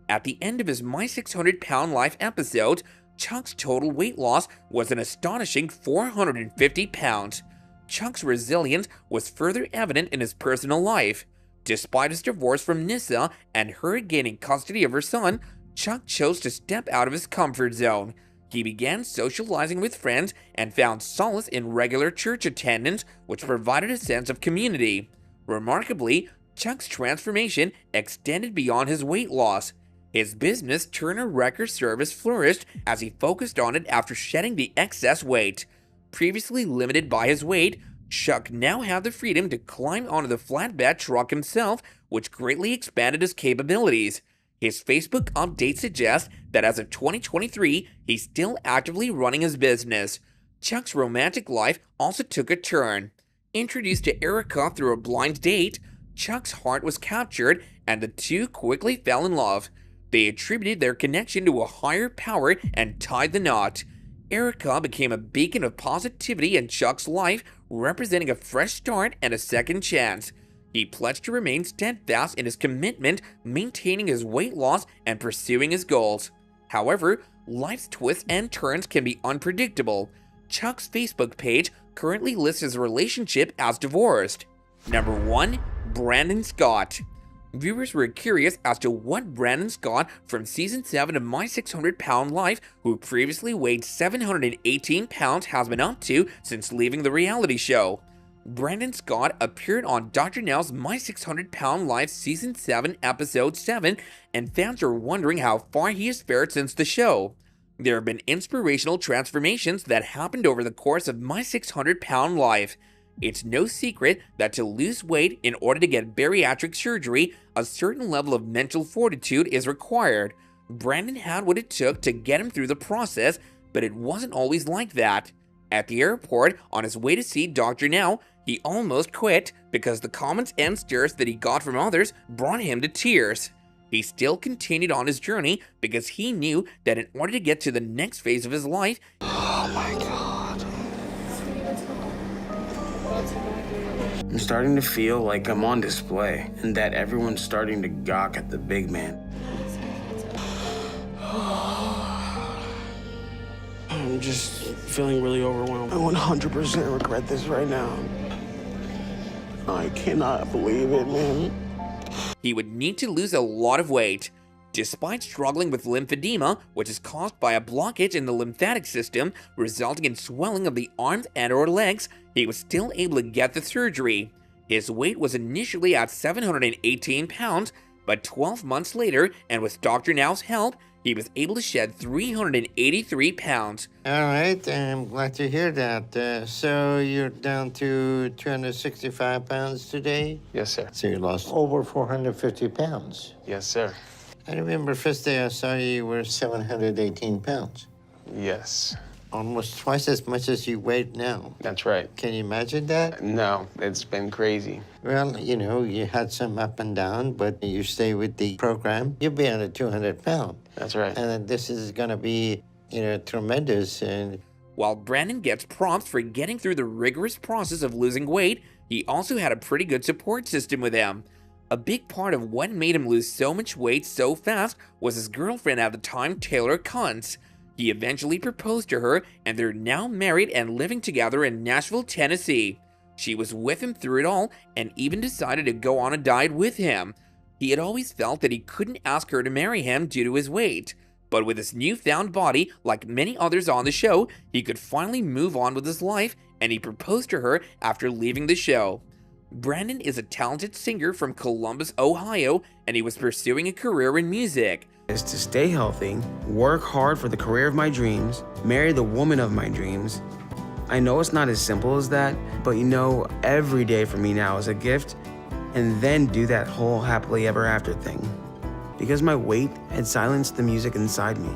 At the end of his My 600-Pound Life episode, Chuck's total weight loss was an astonishing 450 pounds. Chuck's resilience was further evident in his personal life. Despite his divorce from Nissa and her gaining custody of her son, Chuck chose to step out of his comfort zone. He began socializing with friends and found solace in regular church attendance, which provided a sense of community. Remarkably, Chuck's transformation extended beyond his weight loss. His business, Turner Record Service, flourished as he focused on it after shedding the excess weight. Previously limited by his weight, Chuck now had the freedom to climb onto the flatbed truck himself, which greatly expanded his capabilities. His Facebook update suggests that as of 2023, he's still actively running his business. Chuck's romantic life also took a turn. Introduced to Erica through a blind date, Chuck's heart was captured and the two quickly fell in love. They attributed their connection to a higher power and tied the knot. Erica became a beacon of positivity in Chuck's life, representing a fresh start and a second chance. He pledged to remain steadfast in his commitment, maintaining his weight loss and pursuing his goals. However, life's twists and turns can be unpredictable. Chuck's Facebook page currently lists his relationship as divorced. Number 1. Brandon Scott. Viewers were curious as to what Brandon Scott from Season 7 of My 600-Pound Life, who previously weighed 718 pounds, has been up to since leaving the reality show. Brandon Scott appeared on Dr. Now's My 600-Pound Life Season 7, Episode 7, and fans are wondering how far he has fared since the show. There have been inspirational transformations that happened over the course of My 600-Pound Life. It's no secret that to lose weight in order to get bariatric surgery, a certain level of mental fortitude is required. Brandon had what it took to get him through the process, but it wasn't always like that. At the airport, on his way to see Dr. Now, he almost quit because the comments and stares that he got from others brought him to tears. He still continued on his journey because he knew that in order to get to the next phase of his life, Oh my God. I'm starting to feel like I'm on display and that everyone's starting to gawk at the big man. I'm just feeling really overwhelmed. I 100% regret this right now. I cannot believe it, man. he would need to lose a lot of weight. Despite struggling with lymphedema, which is caused by a blockage in the lymphatic system, resulting in swelling of the arms and/or legs, he was still able to get the surgery. His weight was initially at 718 pounds, but 12 months later, and with Dr. Now's help, he was able to shed 383 pounds. All right, I'm glad to hear that. So you're down to 265 pounds today? Yes, sir. So you lost over 450 pounds. Yes, sir. I remember first day I saw you, you were 718 pounds. Yes. Almost twice as much as you weigh now. That's right. Can you imagine that? No, it's been crazy. Well, you know, you had some up and down, but you stay with the program, you'll be under 200 pounds. That's right. And this is going to be, you know, tremendous. And while Brandon gets props for getting through the rigorous process of losing weight, he also had a pretty good support system with him. A big part of what made him lose so much weight so fast was his girlfriend at the time, Taylor Kuntz. He eventually proposed to her, and they're now married and living together in Nashville, Tennessee. She was with him through it all and even decided to go on a diet with him. He had always felt that he couldn't ask her to marry him due to his weight. But with his newfound body, like many others on the show, he could finally move on with his life, and he proposed to her after leaving the show. Brandon is a talented singer from Columbus, Ohio, and he was pursuing a career in music. Is to stay healthy, work hard for the career of my dreams, marry the woman of my dreams. I know it's not as simple as that, but you know, every day for me now is a gift, and then do that whole happily ever after thing. Because my weight had silenced the music inside me.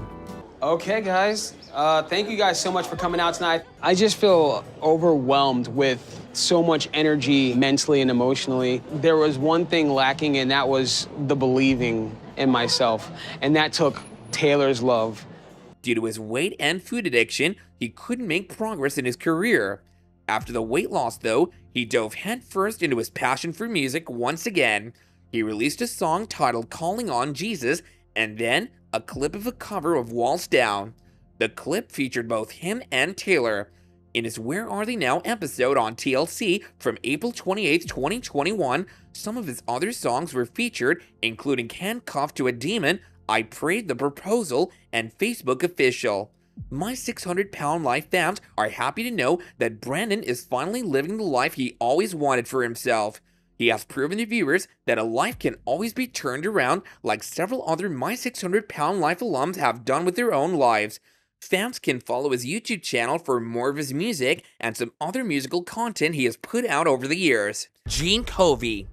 Okay, guys. Thank you guys so much for coming out tonight. I just feel overwhelmed with so much energy mentally and emotionally. There was one thing lacking, and that was the believing in myself. And that took Taylor's love. Due to his weight and food addiction, he couldn't make progress in his career. After the weight loss, though, he dove headfirst into his passion for music once again. He released a song titled Calling on Jesus, and then a clip of a cover of Walls Down. The clip featured both him and Taylor. In his Where Are They Now episode on TLC from April 28, 2021, some of his other songs were featured, including Handcuffed to a Demon, I Prayed, The Proposal, and Facebook Official. My 600-Pound Life fans are happy to know that Brandon is finally living the life he always wanted for himself. He has proven to viewers that a life can always be turned around, like several other My 600-Pound Life alums have done with their own lives. Fans can follow his YouTube channel for more of his music and some other musical content he has put out over the years. Gene Covey.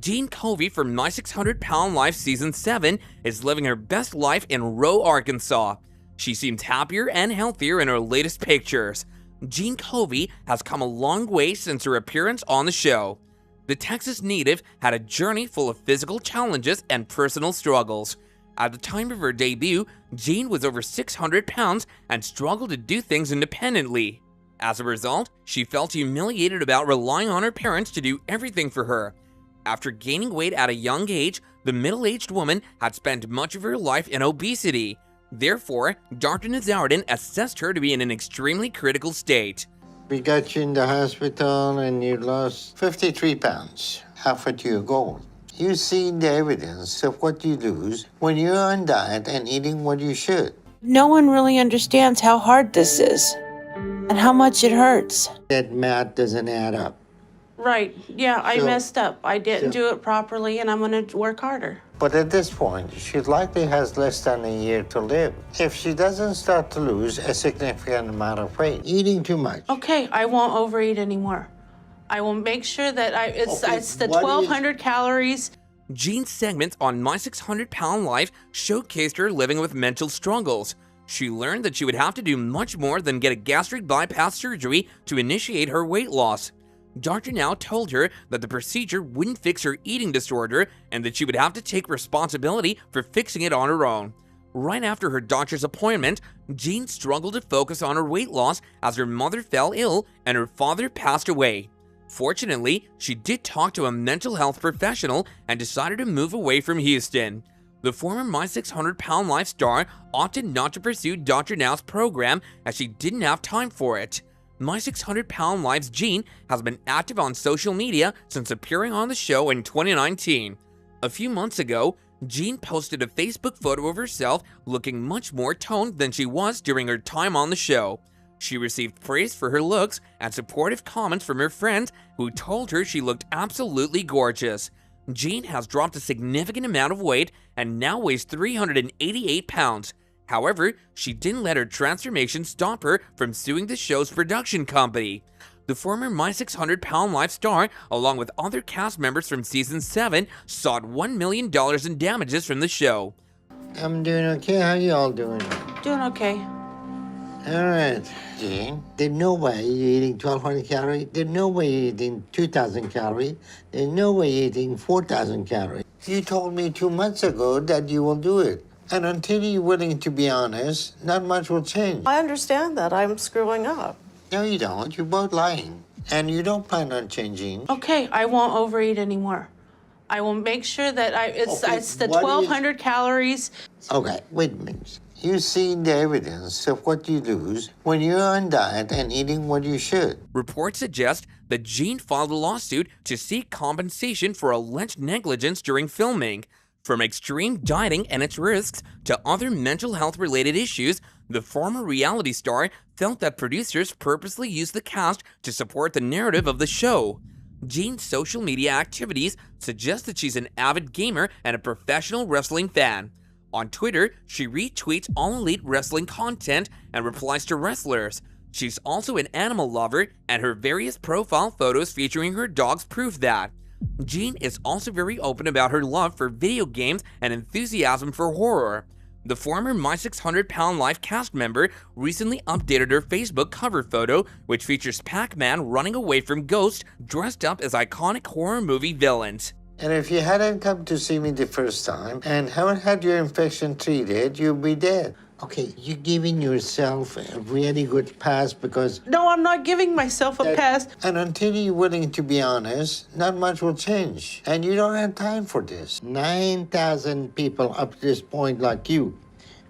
Gene Covey from My 600-Pound Life Season 7 is living her best life in Rowe, Arkansas. She seems happier and healthier in her latest pictures. Gene Covey has come a long way since her appearance on the show. The Texas native had a journey full of physical challenges and personal struggles. At the time of her debut, Gene was over 600 pounds and struggled to do things independently. As a result, she felt humiliated about relying on her parents to do everything for her. After gaining weight at a young age, the middle-aged woman had spent much of her life in obesity. Therefore, Dr. Nazarian assessed her to be in an extremely critical state. We got you in the hospital and you lost 53 pounds, halfway to your goal. You see the evidence of what you lose when you're on diet and eating what you should. No one really understands how hard this is and how much it hurts. That math doesn't add up. Right. Yeah, I messed up. I didn't do it properly, and I'm going to work harder. But at this point, she likely has less than a year to live. If she doesn't start to lose a significant amount of weight, eating too much. Okay, I won't overeat anymore. I will make sure that it's the 1,200 calories. Gene's segments on My 600-Pound Life showcased her living with mental struggles. She learned that she would have to do much more than get a gastric bypass surgery to initiate her weight loss. Dr. Now told her that the procedure wouldn't fix her eating disorder and that she would have to take responsibility for fixing it on her own. Right after her doctor's appointment, Gene struggled to focus on her weight loss as her mother fell ill and her father passed away. Fortunately, she did talk to a mental health professional and decided to move away from Houston. The former My 600-Pound Life star opted not to pursue Dr. Now's program as she didn't have time for it. My 600-Pound Life's Gene has been active on social media since appearing on the show in 2019. A few months ago, Gene posted a Facebook photo of herself looking much more toned than she was during her time on the show. She received praise for her looks and supportive comments from her friends who told her she looked absolutely gorgeous. Gene has dropped a significant amount of weight and now weighs 388 pounds. However, she didn't let her transformation stop her from suing the show's production company. The former My 600-Pound Life star, along with other cast members from Season 7, sought $1 million in damages from the show. I'm doing okay. How you all doing? Doing okay. All right, Gene. There's no way you're eating 1,200 calories. There's no way you're eating 2,000 calories. There's no way you're eating 4,000 calories. You told me 2 months ago that you will do it. And until you're willing to be honest, not much will change. I understand that. I'm screwing up. No, you don't. You're both lying. And you don't plan on changing. Okay, I won't overeat anymore. I will make sure that it's the 1,200 calories. Okay, wait a minute. You see the evidence of what you lose when you're on diet and eating what you should. Reports suggest that Jean filed a lawsuit to seek compensation for alleged negligence during filming. From extreme dieting and its risks to other mental health-related issues, the former reality star felt that producers purposely used the cast to support the narrative of the show. Jean's social media activities suggest that she's an avid gamer and a professional wrestling fan. On Twitter, she retweets all elite wrestling content and replies to wrestlers. She's also an animal lover, and her various profile photos featuring her dogs prove that. Jean is also very open about her love for video games and enthusiasm for horror. The former My 600 Pound Life cast member recently updated her Facebook cover photo, which features Pac-Man running away from ghosts dressed up as iconic horror movie villains. And if you hadn't come to see me the first time and haven't had your infection treated, you'll be dead. Okay, you're giving yourself a really good pass because... No, I'm not giving myself a pass. And until you're willing to be honest, not much will change. And you don't have time for this. 9,000 people up to this point like you.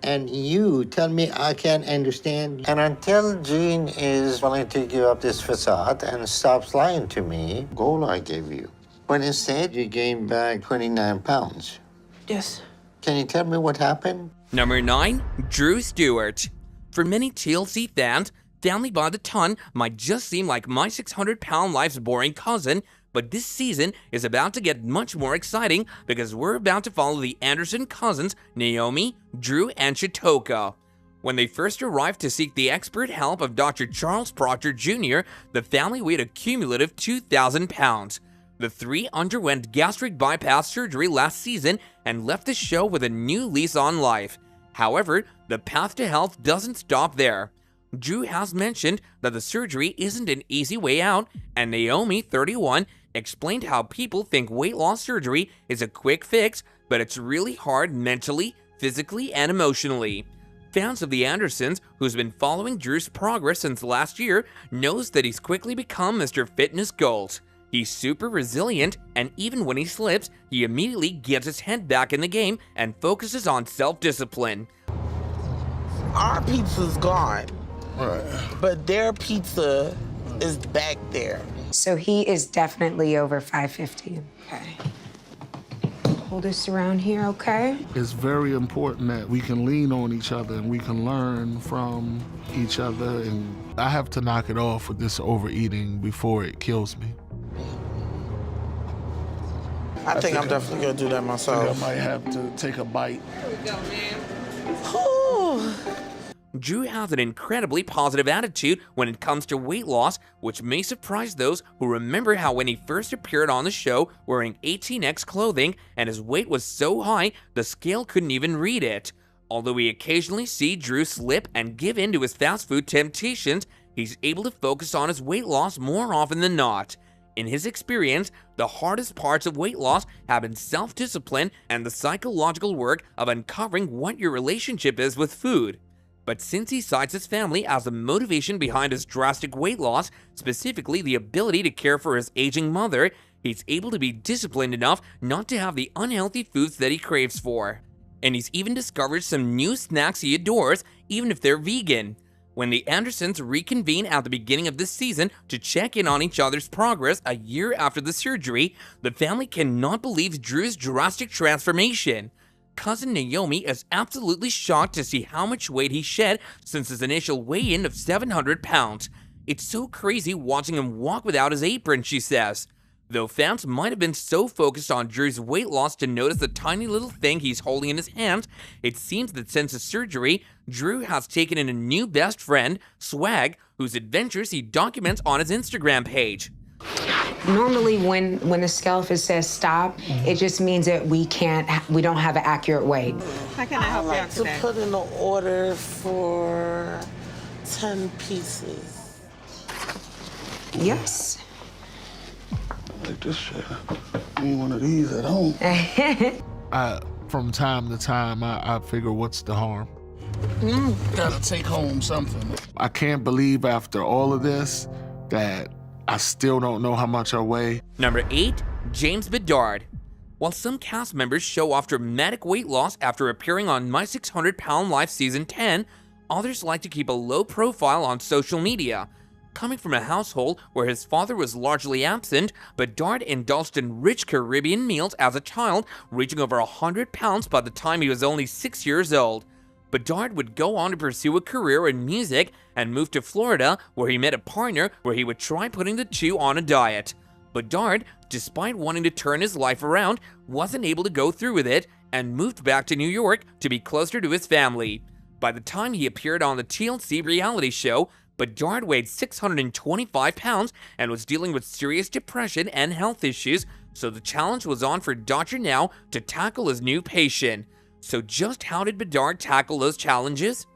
And you tell me I can't understand. And until Jean is willing to give up this facade and stops lying to me, goal I gave you. But instead, you gained back 29 pounds. Yes. Can you tell me what happened? Number 9. Drew Stewart. For many TLC fans, Family by the Ton might just seem like My 600 Pound Life's boring cousin, but this season is about to get much more exciting because we're about to follow the Anderson cousins, Naomi, Drew, and Chitoko. When they first arrived to seek the expert help of Dr. Charles Proctor Jr., the family weighed a cumulative 2,000 pounds. The three underwent gastric bypass surgery last season and left the show with a new lease on life. However, the path to health doesn't stop there. Drew has mentioned that the surgery isn't an easy way out, and Naomi, 31, explained how people think weight loss surgery is a quick fix, but it's really hard mentally, physically, and emotionally. Fans of the Andersons, who's been following Drew's progress since last year, knows that he's quickly become Mr. Fitness Goals. He's super resilient, and even when he slips, he immediately gets his head back in the game and focuses on self-discipline. Our pizza's gone, but their pizza is back there. So he is definitely over 550. Okay. Hold this around here, okay? It's very important that we can lean on each other and we can learn from each other. And I have to knock it off with this overeating before it kills me. I think I'm definitely gonna do that myself. I might have to take a bite. Here we go, man. Drew has an incredibly positive attitude when it comes to weight loss, which may surprise those who remember how when he first appeared on the show wearing 18X clothing and his weight was so high the scale couldn't even read it. Although we occasionally see Drew slip and give in to his fast food temptations, he's able to focus on his weight loss more often than not. In his experience, the hardest parts of weight loss have been self-discipline and the psychological work of uncovering what your relationship is with food. But since he cites his family as the motivation behind his drastic weight loss, specifically the ability to care for his aging mother, he's able to be disciplined enough not to have the unhealthy foods that he craves for. And he's even discovered some new snacks he adores, even if they're vegan. When the Andersons reconvene at the beginning of this season to check in on each other's progress a year after the surgery, the family cannot believe Drew's drastic transformation. Cousin Naomi is absolutely shocked to see how much weight he shed since his initial weigh-in of 700 pounds. It's so crazy watching him walk without his apron, she says. Though fans might have been so focused on Drew's weight loss to notice the tiny little thing he's holding in his hands, it seems that since his surgery, Drew has taken in a new best friend, Swag, whose adventures he documents on his Instagram page. Normally when the scale says stop, it just means that we don't have an accurate weight. How can I help you out today? To put in an order for 10 pieces. Yes. Like this shit. I need one of these at home. From time to time, I figure what's the harm? Gotta take home something. I can't believe after all of this that I still don't know how much I weigh. Number 8. James Bedard. While some cast members show off dramatic weight loss after appearing on My 600 Pound Life Season 10, others like to keep a low profile on social media. Coming from a household where his father was largely absent, Bedard indulged in rich Caribbean meals as a child, reaching over 100 pounds by the time he was only 6 years old. Bedard would go on to pursue a career in music and move to Florida, where he met a partner where he would try putting the two on a diet. Bedard, despite wanting to turn his life around, wasn't able to go through with it and moved back to New York to be closer to his family. By the time he appeared on the TLC reality show, Bedard weighed 625 pounds and was dealing with serious depression and health issues, so the challenge was on for Dr. Now to tackle his new patient. So just how did Bedard tackle those challenges?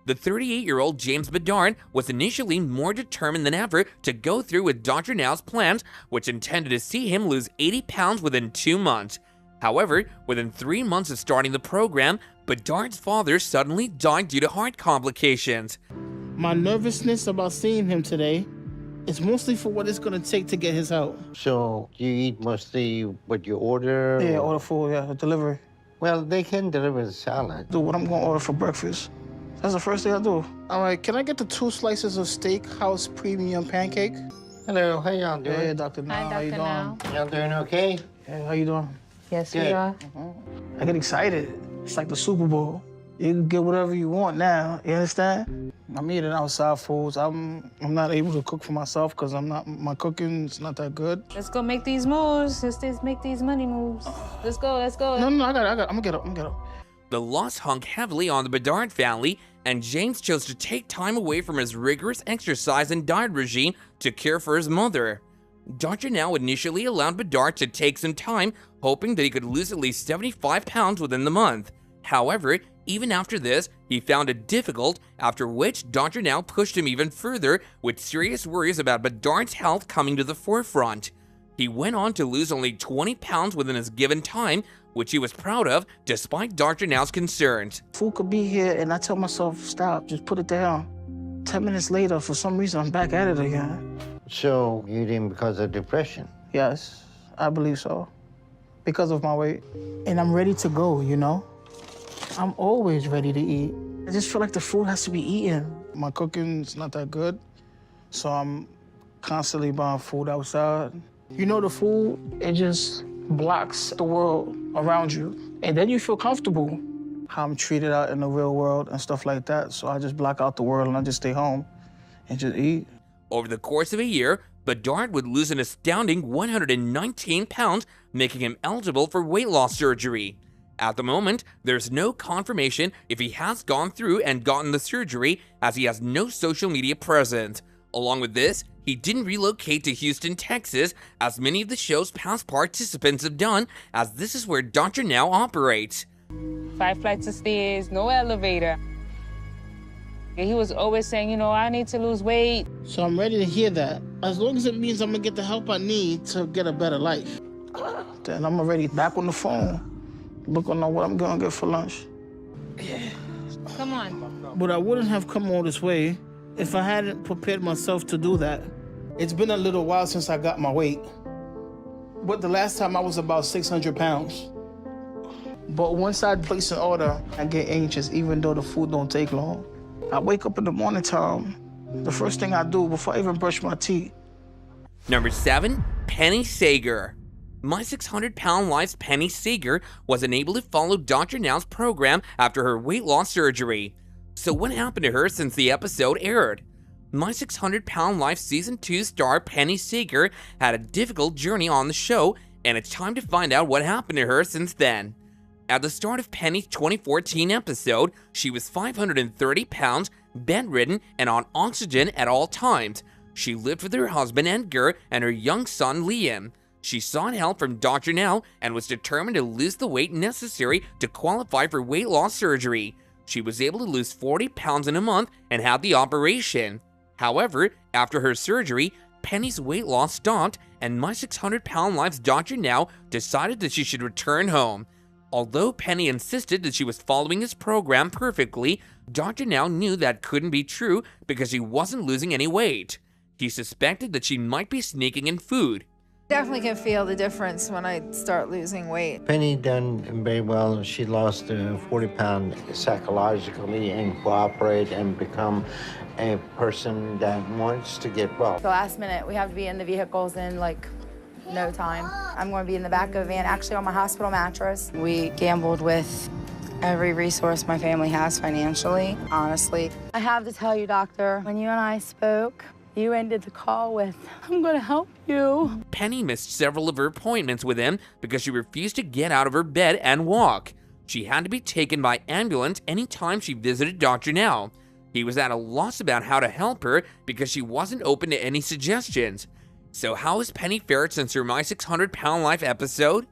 The 38-year-old James Bedard was initially more determined than ever to go through with Dr. Now's plans, which intended to see him lose 80 pounds within 2 months. However, within 3 months of starting the program, Bedard's father suddenly died due to heart complications. My nervousness about seeing him today is mostly for what it's going to take to get his out. So you eat mostly what you order? Yeah, or? order food, delivery. Well, they can deliver the salad. Do what I'm going to order for breakfast. That's the first thing I do. All right, can I get the 2 slices of Steakhouse Premium Pancake? Hello, how y'all doing? Hey, Dr. Now, how you doing? Y'all doing okay? Hey, how you doing? Yes, Good. we are. I get excited. It's like the Super Bowl. You can get whatever you want now, you understand? I'm eating outside foods. I'm not able to cook for myself because my cooking's not that good. Let's go make these moves. Let's make these money moves. Let's go. No, I got it. I'm gonna get up. The loss hung heavily on the Bedard family, and James chose to take time away from his rigorous exercise and diet regime to care for his mother. Dr. Now initially allowed Bedard to take some time, hoping that he could lose at least 75 pounds within the month. However, even after this, he found it difficult, after which Dr. Now pushed him even further, with serious worries about Bedard's health coming to the forefront. He went on to lose only 20 pounds within his given time, which he was proud of despite Dr. Now's concerns. Food could be here, and I tell myself, stop, just put it down. 10 minutes later, for some reason, I'm back at it again. So you eating because of depression? Yes, I believe so. Because of my weight. And I'm ready to go, you know? I'm always ready to eat. I just feel like the food has to be eaten. My cooking's not that good, so I'm constantly buying food outside. You know, the food, it just blocks the world around you. And then you feel comfortable how I'm treated out in the real world and stuff like that. So I just block out the world and I just stay home and just eat. Over the course of a year, Bedard would lose an astounding 119 pounds, making him eligible for weight loss surgery. At the moment, there's no confirmation if he has gone through and gotten the surgery, as he has no social media presence. Along with this, he didn't relocate to Houston, Texas, as many of the show's past participants have done, as this is where Dr. Now operates. 5 flights of stairs, no elevator. He was always saying, you know, I need to lose weight. So I'm ready to hear that. As long as it means I'm gonna get the help I need to get a better life. Then I'm already back on the phone, looking on what I'm gonna get for lunch. Come on. But I wouldn't have come all this way if I hadn't prepared myself to do that. It's been a little while since I got my weight. But the last time I was about 600 pounds. But once I place an order, I get anxious even though the food don't take long. I wake up in the morning time, the first thing I do before I even brush my teeth. Number 7, Penny Sager. My 600 Pound Life's Penny Sager was unable to follow Dr. Now's program after her weight loss surgery. So what happened to her since the episode aired? My 600 Pound Life Season 2 star Penny Sager had a difficult journey on the show, and it's time to find out what happened to her since then. At the start of Penny's 2014 episode, she was 530 pounds, bedridden, and on oxygen at all times. She lived with her husband Edgar and her young son Liam. She sought help from Dr. Now and was determined to lose the weight necessary to qualify for weight loss surgery. She was able to lose 40 pounds in a month and had the operation. However, after her surgery, Penny's weight loss stopped, and My 600 Pound Life's Dr. Now decided that she should return home. Although Penny insisted that she was following his program perfectly, Dr. Now knew that couldn't be true because she wasn't losing any weight. He suspected that she might be sneaking in food. Definitely can feel the difference when I start losing weight. Penny done very well. She lost 40 pounds psychologically and cooperate and become a person that wants to get well. The last minute, we have to be in the vehicles in like no time. I'm going to be in the back of a van, actually on my hospital mattress. We gambled with every resource my family has financially, honestly. I have to tell you, doctor, when you and I spoke, you ended the call with, "I'm going to help you." Penny missed several of her appointments with him because she refused to get out of her bed and walk. She had to be taken by ambulance anytime she visited Dr. Now. He was at a loss about how to help her because she wasn't open to any suggestions. So how has Penny fared since her My 600 Pound Life episode?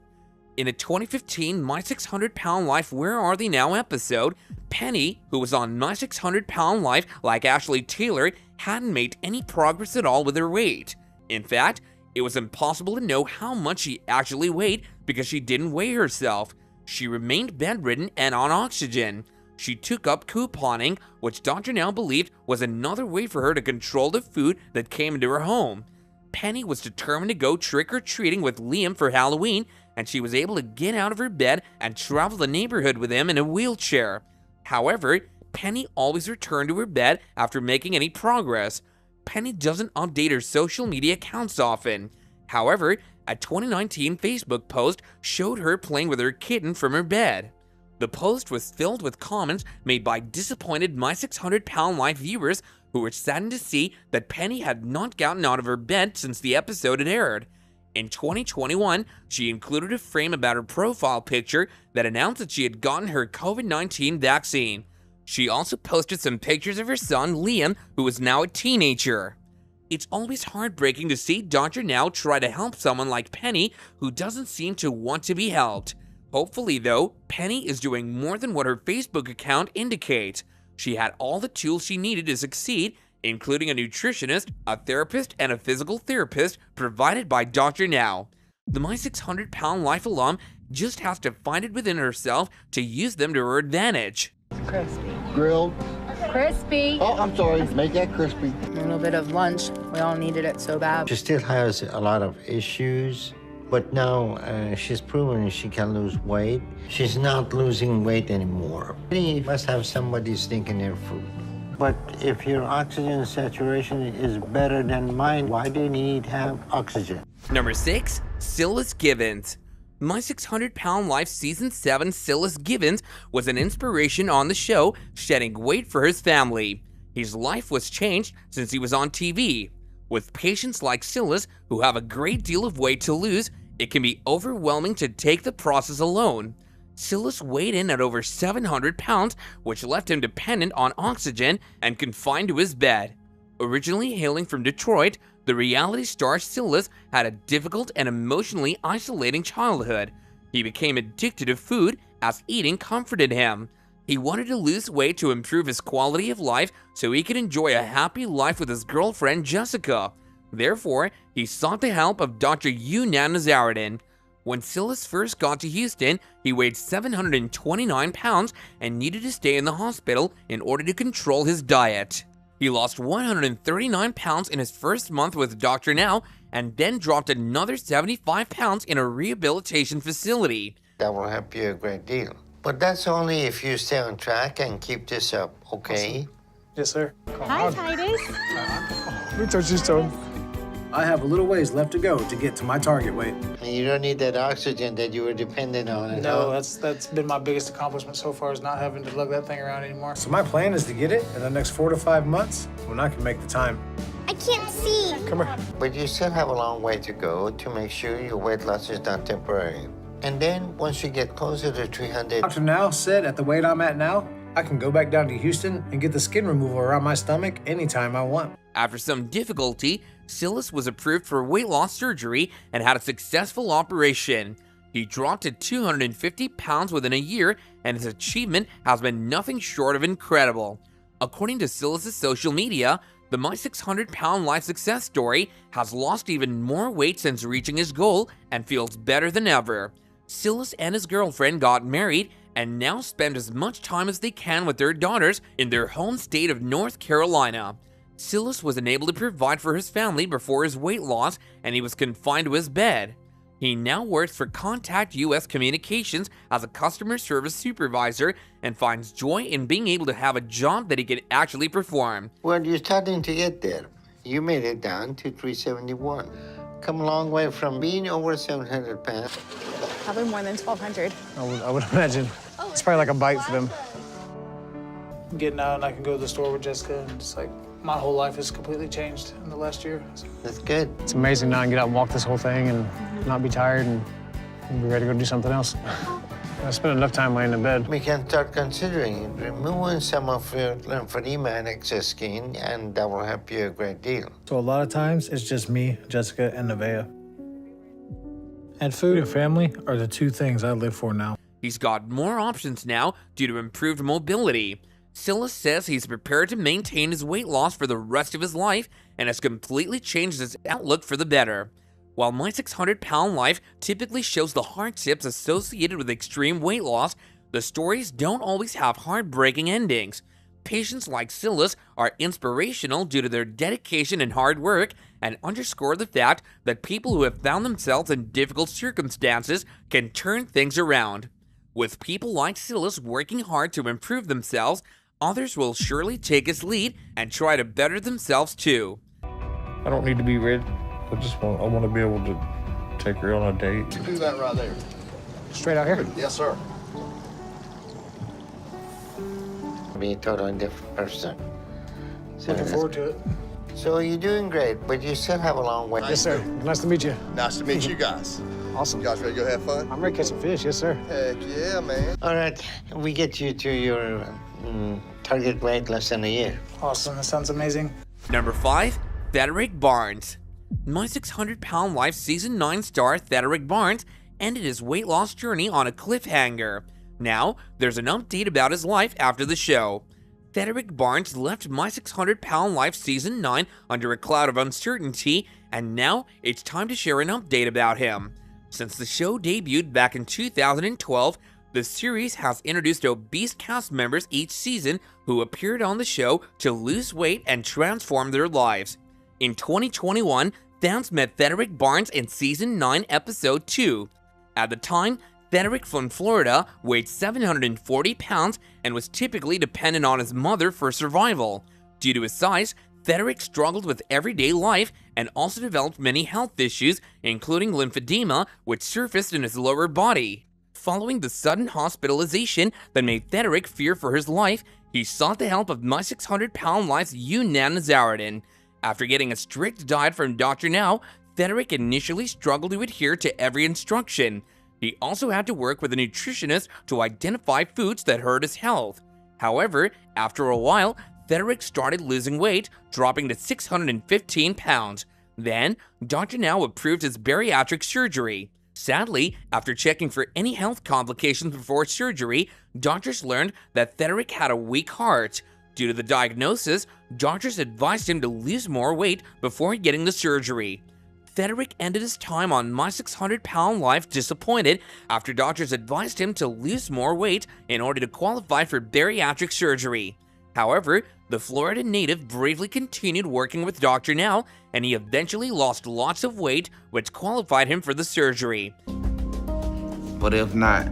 In a 2015 My 600 Pound Life Where Are They Now episode, Penny, who was on My 600 Pound Life like Ashley Taylor, hadn't made any progress at all with her weight. In fact, it was impossible to know how much she actually weighed because she didn't weigh herself. She remained bedridden and on oxygen. She took up couponing, which Dr. Now believed was another way for her to control the food that came into her home. Penny was determined to go trick-or-treating with Liam for Halloween, and she was able to get out of her bed and travel the neighborhood with him in a wheelchair. However, Penny always returned to her bed after making any progress. Penny doesn't update her social media accounts often. However, a 2019 Facebook post showed her playing with her kitten from her bed. The post was filled with comments made by disappointed My 600 Pound Life viewers who were saddened to see that Penny had not gotten out of her bed since the episode had aired. In 2021, she included a frame about her profile picture that announced that she had gotten her COVID-19 vaccine. She also posted some pictures of her son, Liam, who is now a teenager. It's always heartbreaking to see Dr. Now try to help someone like Penny who doesn't seem to want to be helped. Hopefully, though, Penny is doing more than what her Facebook account indicates. She had all the tools she needed to succeed, including a nutritionist, a therapist, and a physical therapist provided by Dr. Now. The My 600 Pound Life alum just has to find it within herself to use them to her advantage. Crispy. Grilled. Crispy. Oh, I'm sorry. Make that crispy. A little bit of lunch. We all needed it so bad. She still has a lot of issues, but now she's proven she can lose weight. She's not losing weight anymore. You must have somebody stinking their food. But if your oxygen saturation is better than mine, why do you need to have oxygen? Number 6. Silas Givens. My 600 Pound Life Season 7 Silas Givens was an inspiration on the show, shedding weight for his family. His life was changed since he was on TV. With patients like Silas, who have a great deal of weight to lose, it can be overwhelming to take the process alone. Silas weighed in at over 700 pounds, which left him dependent on oxygen and confined to his bed. Originally hailing from Detroit, the reality star Silas had a difficult and emotionally isolating childhood. He became addicted to food as eating comforted him. He wanted to lose weight to improve his quality of life so he could enjoy a happy life with his girlfriend Jessica. Therefore, he sought the help of Dr. Yunan Nazaruddin. When Silas first got to Houston, he weighed 729 pounds and needed to stay in the hospital in order to control his diet. He lost 139 pounds in his first month with Dr. Now and then dropped another 75 pounds in a rehabilitation facility. That will help you a great deal. But that's only if you stay on track and keep this up, okay? Awesome. Yes, sir. Hi, Titus. Let me touch his toe. I have a little ways left to go to get to my target weight. And you don't need that oxygen that you were dependent on. No, that's been my biggest accomplishment so far, is not having to lug that thing around anymore. So my plan is to get it in the next 4 to 5 months when I can make the time. I can't see. Come here. But you still have a long way to go to make sure your weight loss is not temporary. And then once you get closer to 300... Dr. Now said at the weight I'm at now, I can go back down to Houston and get the skin removal around my stomach anytime I want. After some difficulty, Silas was approved for weight loss surgery and had a successful operation. He dropped to 250 pounds within a year, and his achievement has been nothing short of incredible. According to Silas's social media, the My 600 Pound Life success story has lost even more weight since reaching his goal and feels better than ever. Silas and his girlfriend got married and now spend as much time as they can with their daughters in their home state of North Carolina. Silas was unable to provide for his family before his weight loss, and he was confined to his bed. He now works for Contact US Communications as a customer service supervisor and finds joy in being able to have a job that he can actually perform. Well, you're starting to get there. You made it down to 371. Come a long way from being over 700 pounds. Probably more than 1,200. I would imagine. It's probably like a bite for them. Getting out and I can go to the store with Jessica, and it's like my whole life has completely changed in the last year. That's good. It's amazing now I can get out and walk this whole thing and not be tired and be ready to go do something else. I spent enough time laying in bed. We can start considering removing some of your lymphedema and excess skin, and that will help you a great deal. So a lot of times it's just me, Jessica, and Nevaeh. And food and family are the two things I live for now. He's got more options now due to improved mobility. Silas says he's prepared to maintain his weight loss for the rest of his life and has completely changed his outlook for the better. While my 600-pound life typically shows the hardships associated with extreme weight loss, the stories don't always have heartbreaking endings. Patients like Silas are inspirational due to their dedication and hard work, and underscore the fact that people who have found themselves in difficult circumstances can turn things around. With people like Silas working hard to improve themselves, others will surely take his lead and try to better themselves too. I don't need to be ready. I want to be able to take her on a date. Do that right there. Straight out here? Yes, sir. Be a totally different person. Looking forward to it. So you're doing great, but you still have a long way. Yes, sir. Nice to meet you. Nice to meet you guys. Awesome. You guys ready to go have fun? I'm ready to catch some fish, yes, sir. Heck yeah, man. All right, we get you to your target weight less than a year. Awesome, that sounds amazing. Number 5, Thadderik Barnes. My 600-pound life season 9 star Thadderik Barnes ended his weight loss journey on a cliffhanger. Now, there's an update about his life after the show. Thadderik Barnes left My 600-Pound Life Season 9 under a cloud of uncertainty, and now it's time to share an update about him. Since the show debuted back in 2012, the series has introduced obese cast members each season who appeared on the show to lose weight and transform their lives. In 2021, fans met Thadderik Barnes in Season 9, Episode 2. At the time, Thadderik from Florida weighed 740 pounds and was typically dependent on his mother for survival. Due to his size, Thadderik struggled with everyday life and also developed many health issues, including lymphedema, which surfaced in his lower body. Following the sudden hospitalization that made Thadderik fear for his life, he sought the help of My 600-Pound Life's Yunnan Nazarian. After getting a strict diet from Dr. Now, Thadderik initially struggled to adhere to every instruction. He also had to work with a nutritionist to identify foods that hurt his health. However, after a while, Thadderik started losing weight, dropping to 615 pounds. Then, Dr. Now approved his bariatric surgery. Sadly, after checking for any health complications before surgery, doctors learned that Thadderik had a weak heart. Due to the diagnosis, doctors advised him to lose more weight before getting the surgery. Thadderik ended his time on My 600-Pound Life disappointed after doctors advised him to lose more weight in order to qualify for bariatric surgery. However, the Florida native bravely continued working with Dr. Now, and he eventually lost lots of weight, which qualified him for the surgery. But if not,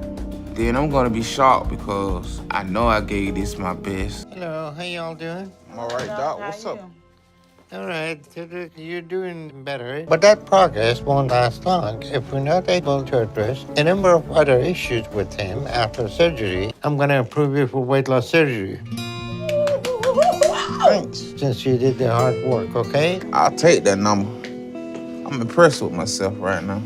then I'm gonna be shocked because I know I gave this my best. Hello, how y'all doing? I'm all right, Doc. What's up? All right, you're doing better. But that progress won't last long if we're not able to address a number of other issues with him after surgery. I'm gonna approve you for weight loss surgery. Thanks, since you did the hard work, okay? I'll take that number. I'm impressed with myself right now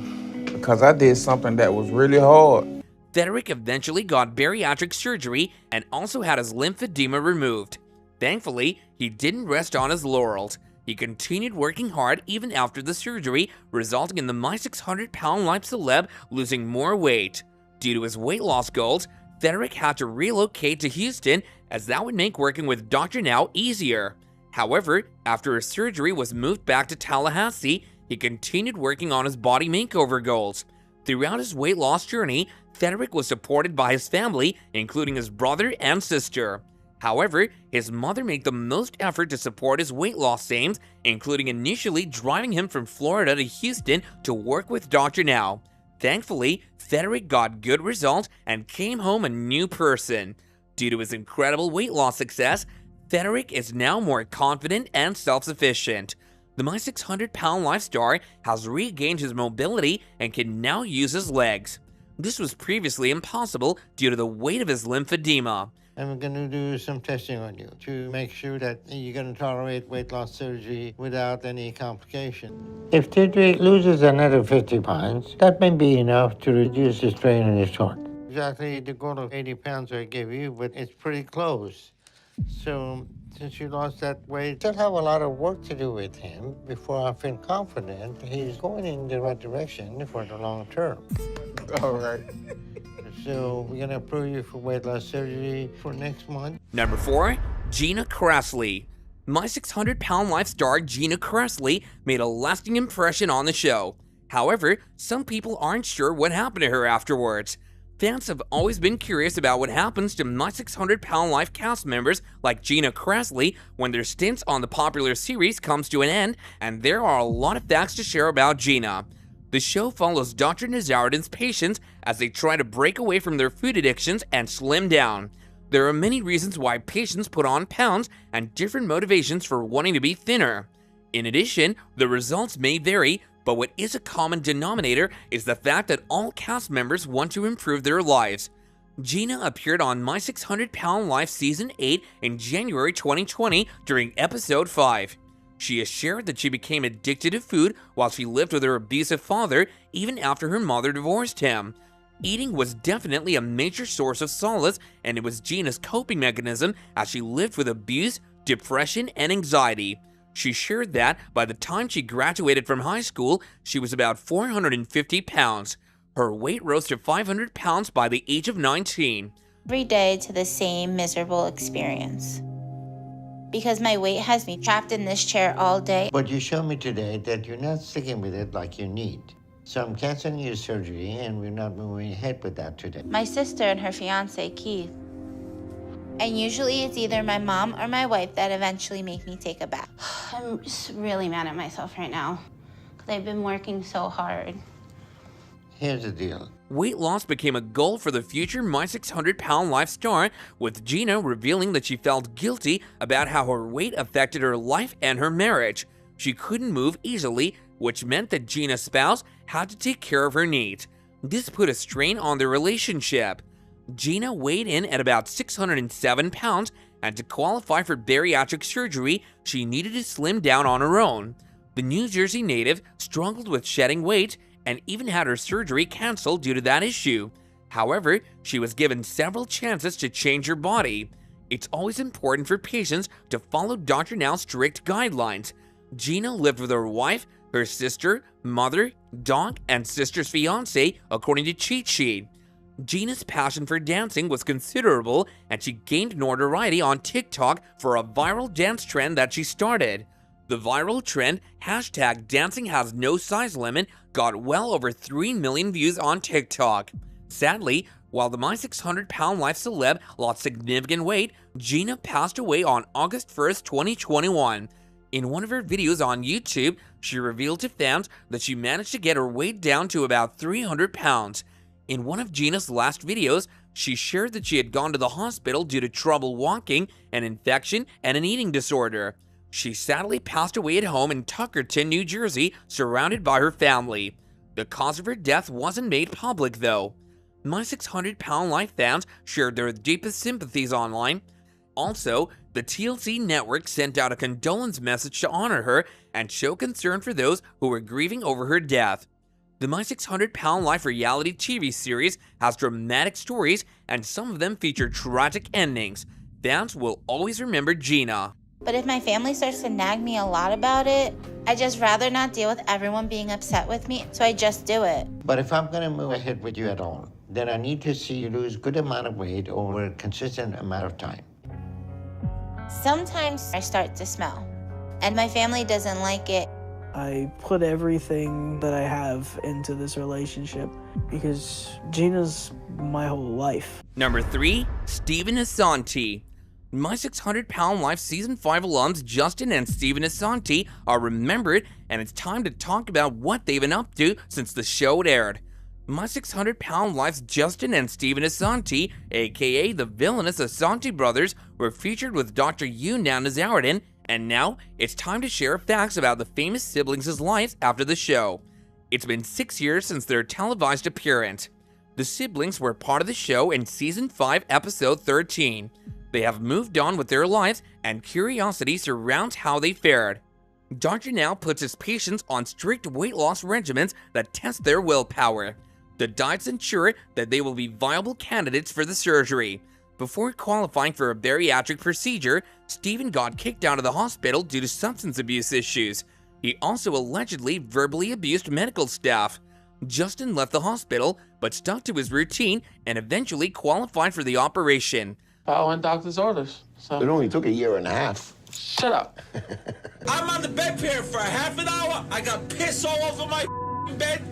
because I did something that was really hard. Thadderik eventually got bariatric surgery and also had his lymphedema removed. Thankfully, he didn't rest on his laurels. He continued working hard even after the surgery, resulting in the My 600-Pound Life celeb losing more weight. Due to his weight loss goals, Thadderik had to relocate to Houston, as that would make working with Dr. Now easier. However, after his surgery was moved back to Tallahassee, he continued working on his body makeover goals. Throughout his weight loss journey, Thadderik was supported by his family, including his brother and sister. However, his mother made the most effort to support his weight loss aims, including initially driving him from Florida to Houston to work with Dr. Now. Thankfully, Frederick got good results and came home a new person. Due to his incredible weight loss success, Frederick is now more confident and self-sufficient. The My 600 Pound Life star has regained his mobility and can now use his legs. This was previously impossible due to the weight of his lymphedema. I'm going to do some testing on you to make sure that you're going to tolerate weight loss surgery without any complication. If Frederick loses another 50 pounds, that may be enough to reduce the strain on his heart. Exactly the goal of 80 pounds I gave you, but it's pretty close. So since you lost that weight, still have a lot of work to do with him before I feel confident he's going in the right direction for the long term. All right. So we're gonna approve you for weight loss surgery for next month. Number 4, Gina Cressley. My 600 Pound Life star Gina Cressley made a lasting impression on the show. However, some people aren't sure what happened to her afterwards. Fans have always been curious about what happens to My 600 Pound Life cast members like Gina Cressley when their stints on the popular series comes to an end, and there are a lot of facts to share about Gina. The show follows Dr. Nazardin's patients as they try to break away from their food addictions and slim down. There are many reasons why patients put on pounds and different motivations for wanting to be thinner. In addition, the results may vary, but what is a common denominator is the fact that all cast members want to improve their lives. Gina appeared on My 600 Pound Life Season 8 in January 2020 during Episode 5. She has shared that she became addicted to food while she lived with her abusive father, even after her mother divorced him. Eating was definitely a major source of solace, and it was Gina's coping mechanism as she lived with abuse, depression, and anxiety. She shared that by the time she graduated from high school, she was about 450 pounds. Her weight rose to 500 pounds by the age of 19. Every day to the same miserable experience. Because my weight has me trapped in this chair all day. But you showed me today that you're not sticking with it like you need. So I'm canceling your surgery and we're not moving ahead with that today. My sister and her fiance, Keith. And usually it's either my mom or my wife that eventually make me take a bath. I'm just really mad at myself right now because I've been working so hard. Here's the deal. Weight loss became a goal for the future My 600 Pound Life star, with Gina revealing that she felt guilty about how her weight affected her life and her marriage. She couldn't move easily, which meant that Gina's spouse had to take care of her needs. This put a strain on their relationship. Gina weighed in at about 607 pounds, and to qualify for bariatric surgery, she needed to slim down on her own. The New Jersey native struggled with shedding weight and even had her surgery canceled due to that issue. However, she was given several chances to change her body. It's always important for patients to follow Dr. Now's strict guidelines. Gina lived with her wife, her sister, mother, dog, and sister's fiance, according to Cheat Sheet. Gina's passion for dancing was considerable, and she gained notoriety on TikTok for a viral dance trend that she started. The viral trend, #DancingHasNoSizeLimit, got well over 3 million views on TikTok. Sadly, while the My 600 Pound Life celeb lost significant weight, Gina passed away on August 1st, 2021. In one of her videos on YouTube, she revealed to fans that she managed to get her weight down to about 300 pounds. In one of Gina's last videos, she shared that she had gone to the hospital due to trouble walking, an infection, and an eating disorder. She sadly passed away at home in Tuckerton, New Jersey, surrounded by her family. The cause of her death wasn't made public, though. My 600 Pound Life fans shared their deepest sympathies online. Also, the TLC network sent out a condolence message to honor her and show concern for those who were grieving over her death. The My 600 Pound Life reality TV series has dramatic stories, and some of them feature tragic endings. Fans will always remember Gina. But if my family starts to nag me a lot about it, I just rather not deal with everyone being upset with me, so I just do it. But if I'm gonna move ahead with you at all, then I need to see you lose good amount of weight over a consistent amount of time. Sometimes I start to smell, and my family doesn't like it. I put everything that I have into this relationship because Gina's my whole life. Number 3, Stephen Asante. My 600 Pound Life Season 5 alums Justin and Steven Asante are remembered, and it's time to talk about what they've been up to since the show aired. My 600 Pound Life's Justin and Steven Asante, aka the villainous Asante brothers, were featured with Dr. Yunnan Nazaruddin, and now it's time to share facts about the famous siblings' lives after the show. It's been 6 years since their televised appearance. The siblings were part of the show in Season 5, Episode 13. They have moved on with their lives, and curiosity surrounds how they fared. Dr. Now puts his patients on strict weight loss regimens that test their willpower. The diets ensure that they will be viable candidates for the surgery. Before qualifying for a bariatric procedure, Steven got kicked out of the hospital due to substance abuse issues. He also allegedly verbally abused medical staff. Justin left the hospital, but stuck to his routine and eventually qualified for the operation. Following doctor's orders. So. It only took a year and a half. Shut up. I'm on the bed here for a half an hour. I got piss all over my bed.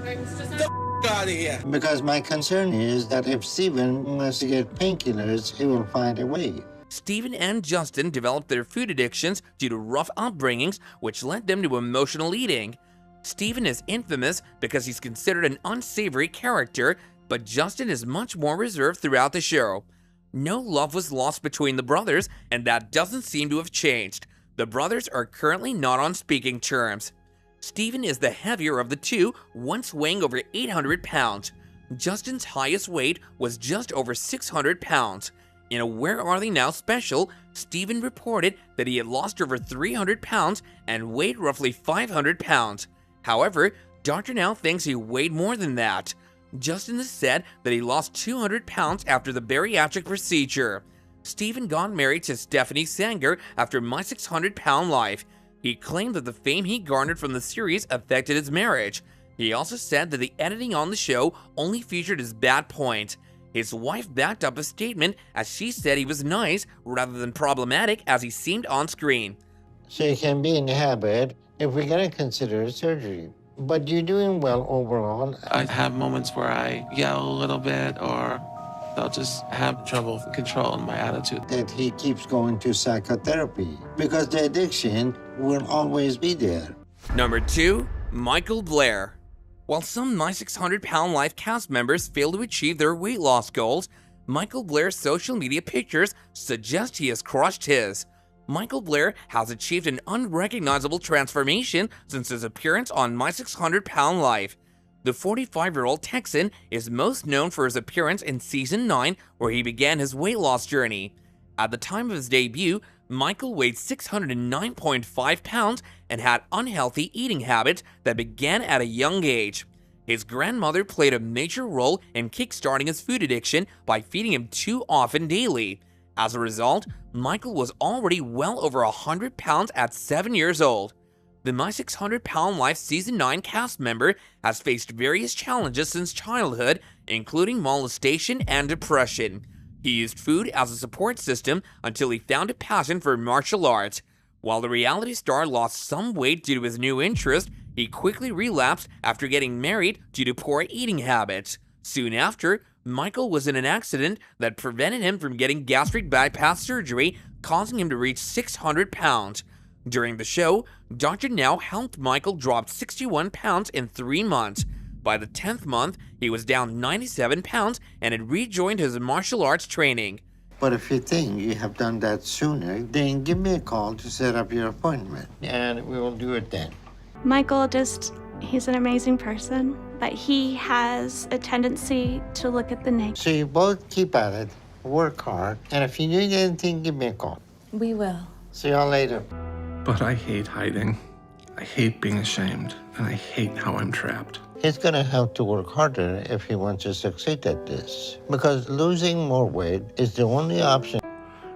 The out of here. Because my concern is that if Steven wants to get painkillers, he will find a way. Steven and Justin developed their food addictions due to rough upbringings, which led them to emotional eating. Steven is infamous because he's considered an unsavory character, but Justin is much more reserved throughout the show. No love was lost between the brothers, and that doesn't seem to have changed. The brothers are currently not on speaking terms. Steven is the heavier of the two, once weighing over 800 pounds. Justin's highest weight was just over 600 pounds. In a Where Are They Now special, Steven reported that he had lost over 300 pounds and weighed roughly 500 pounds. However, Dr. Now thinks he weighed more than that. Justin has said that he lost 200 pounds after the bariatric procedure. Steven got married to Stephanie Sanger after My 600 Pound Life. He claimed that the fame he garnered from the series affected his marriage. He also said that the editing on the show only featured his bad points. His wife backed up a statement as she said he was nice rather than problematic as he seemed on screen. So you can be in a habit if we're going to consider surgery. But you're doing well overall. I have moments where I yell a little bit, or I'll just have trouble controlling my attitude. That he keeps going to psychotherapy because the addiction will always be there. Number 2, Michael Blair. While some My 600 Pound Life cast members fail to achieve their weight loss goals, Michael Blair's social media pictures suggest he has crushed his. Michael Blair has achieved an unrecognizable transformation since his appearance on My 600 Pound Life. The 45-year-old Texan is most known for his appearance in Season 9, where he began his weight loss journey. At the time of his debut, Michael weighed 609.5 pounds and had unhealthy eating habits that began at a young age. His grandmother played a major role in kickstarting his food addiction by feeding him too often daily. As a result, Michael was already well over 100 pounds at 7 years old. The My 600 Pound Life Season 9 cast member has faced various challenges since childhood, including molestation and depression. He used food as a support system until he found a passion for martial arts. While the reality star lost some weight due to his new interest, he quickly relapsed after getting married due to poor eating habits. Soon after, Michael was in an accident that prevented him from getting gastric bypass surgery, causing him to reach 600 pounds. During the show, Dr. Now helped Michael drop 61 pounds in 3 months. By the 10th month, he was down 97 pounds and had rejoined his martial arts training. But if you think you have done that sooner, then give me a call to set up your appointment, and we will do it then. Michael he's an amazing person, but he has a tendency to look at the negative. So you both keep at it, work hard, and if you need anything, give me a call. We will. See y'all later. But I hate hiding. I hate being ashamed, and I hate how I'm trapped. He's gonna have to work harder if he wants to succeed at this, because losing more weight is the only option.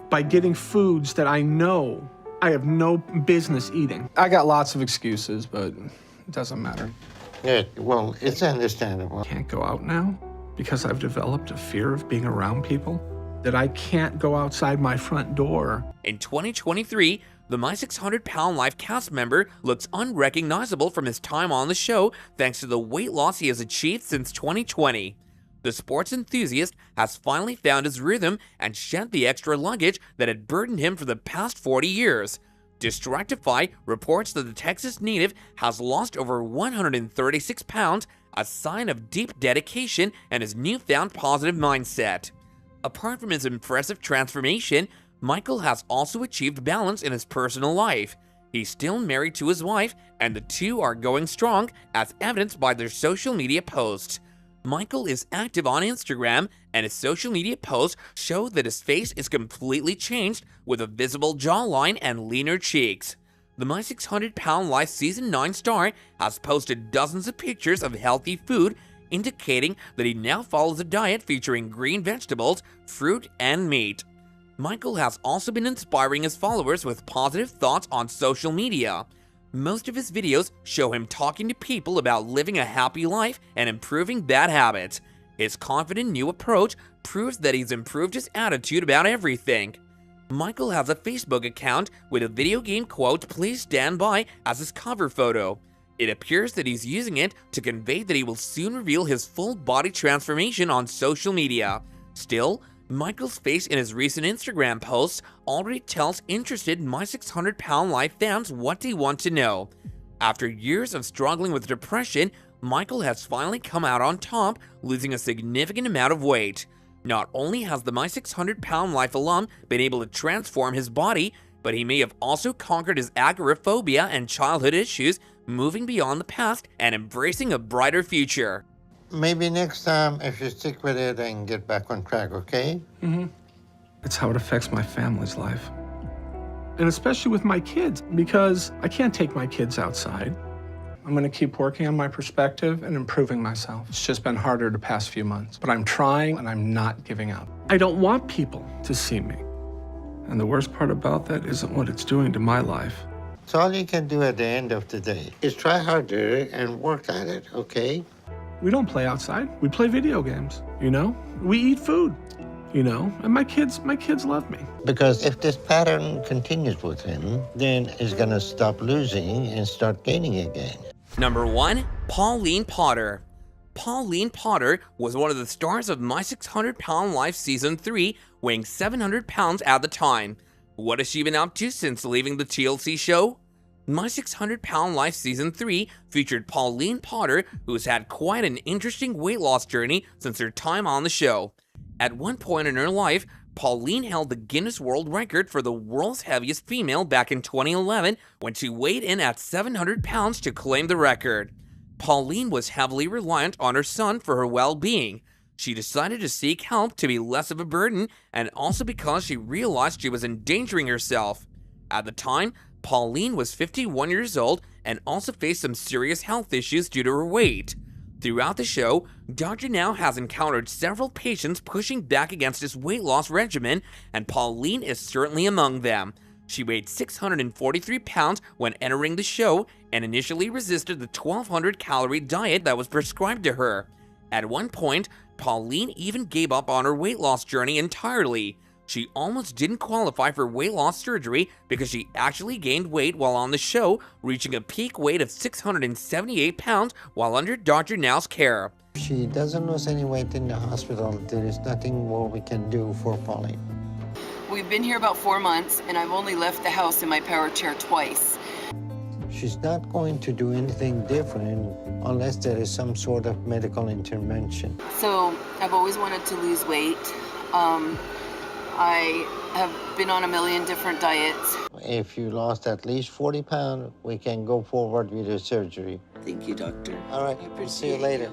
By getting foods that I know I have no business eating. I got lots of excuses, but it doesn't matter. Yeah, well, it's understandable. Can't go out now because I've developed a fear of being around people, that I can't go outside my front door. In 2023, the My 600 Pound Life cast member looks unrecognizable from his time on the show thanks to the weight loss he has achieved since 2020. The sports enthusiast has finally found his rhythm and shed the extra luggage that had burdened him for the past 40 years. Distractify reports that the Texas native has lost over 136 pounds, a sign of deep dedication and his newfound positive mindset. Apart from his impressive transformation, Michael has also achieved balance in his personal life. He's still married to his wife, and the two are going strong, as evidenced by their social media posts. Michael is active on Instagram, and his social media posts show that his face is completely changed with a visible jawline and leaner cheeks. The My 600 Pound Life Season 9 star has posted dozens of pictures of healthy food, indicating that he now follows a diet featuring green vegetables, fruit, and meat. Michael has also been inspiring his followers with positive thoughts on social media. Most of his videos show him talking to people about living a happy life and improving bad habits. His confident new approach proves that he's improved his attitude about everything. Michael has a Facebook account with a video game quote, "Please stand by," as his cover photo. It appears that he's using it to convey that he will soon reveal his full body transformation on social media. Still, Michael's face in his recent Instagram posts already tells interested My 600 Pound Life fans what they want to know. After years of struggling with depression, Michael has finally come out on top, losing a significant amount of weight. Not only has the My 600 Pound Life alum been able to transform his body, but he may have also conquered his agoraphobia and childhood issues, moving beyond the past and embracing a brighter future. Maybe next time, if you stick with it and get back on track, okay? It's how it affects my family's life. And especially with my kids, because I can't take my kids outside. I'm gonna keep working on my perspective and improving myself. It's just been harder the past few months, but I'm trying and I'm not giving up. I don't want people to see me. And the worst part about that isn't what it's doing to my life. So all you can do at the end of the day is try harder and work at it, okay? We don't play outside. We play video games, you know? We eat food, you know? And my kids love me. Because if this pattern continues with him, then he's gonna stop losing and start gaining again. Number 1. Pauline Potter. Pauline Potter was one of the stars of My 600 Pound Life Season 3, weighing 700 pounds at the time. What has she been up to since leaving the TLC show? My 600 Pound Life Season 3 featured Pauline Potter, who has had quite an interesting weight loss journey since her time on the show. At one point in her life, Pauline held the Guinness World Record for the world's heaviest female back in 2011 when she weighed in at 700 pounds to claim the record. Pauline was heavily reliant on her son for her well-being. She decided to seek help to be less of a burden, and also because she realized she was endangering herself. At the time, Pauline was 51 years old and also faced some serious health issues due to her weight. Throughout the show, Dr. Now has encountered several patients pushing back against his weight loss regimen, and Pauline is certainly among them. She weighed 643 pounds when entering the show and initially resisted the 1,200-calorie diet that was prescribed to her. At one point, Pauline even gave up on her weight loss journey entirely. She almost didn't qualify for weight loss surgery because she actually gained weight while on the show, reaching a peak weight of 678 pounds while under Dr. Now's care. If she doesn't lose any weight in the hospital, there is nothing more we can do for Pauline. We've been here about 4 months, and I've only left the house in my power chair twice. She's not going to do anything different unless there is some sort of medical intervention. So I've always wanted to lose weight. I have been on a million different diets. If you lost at least 40 pounds, we can go forward with your surgery. Thank you, doctor. All right, see you later.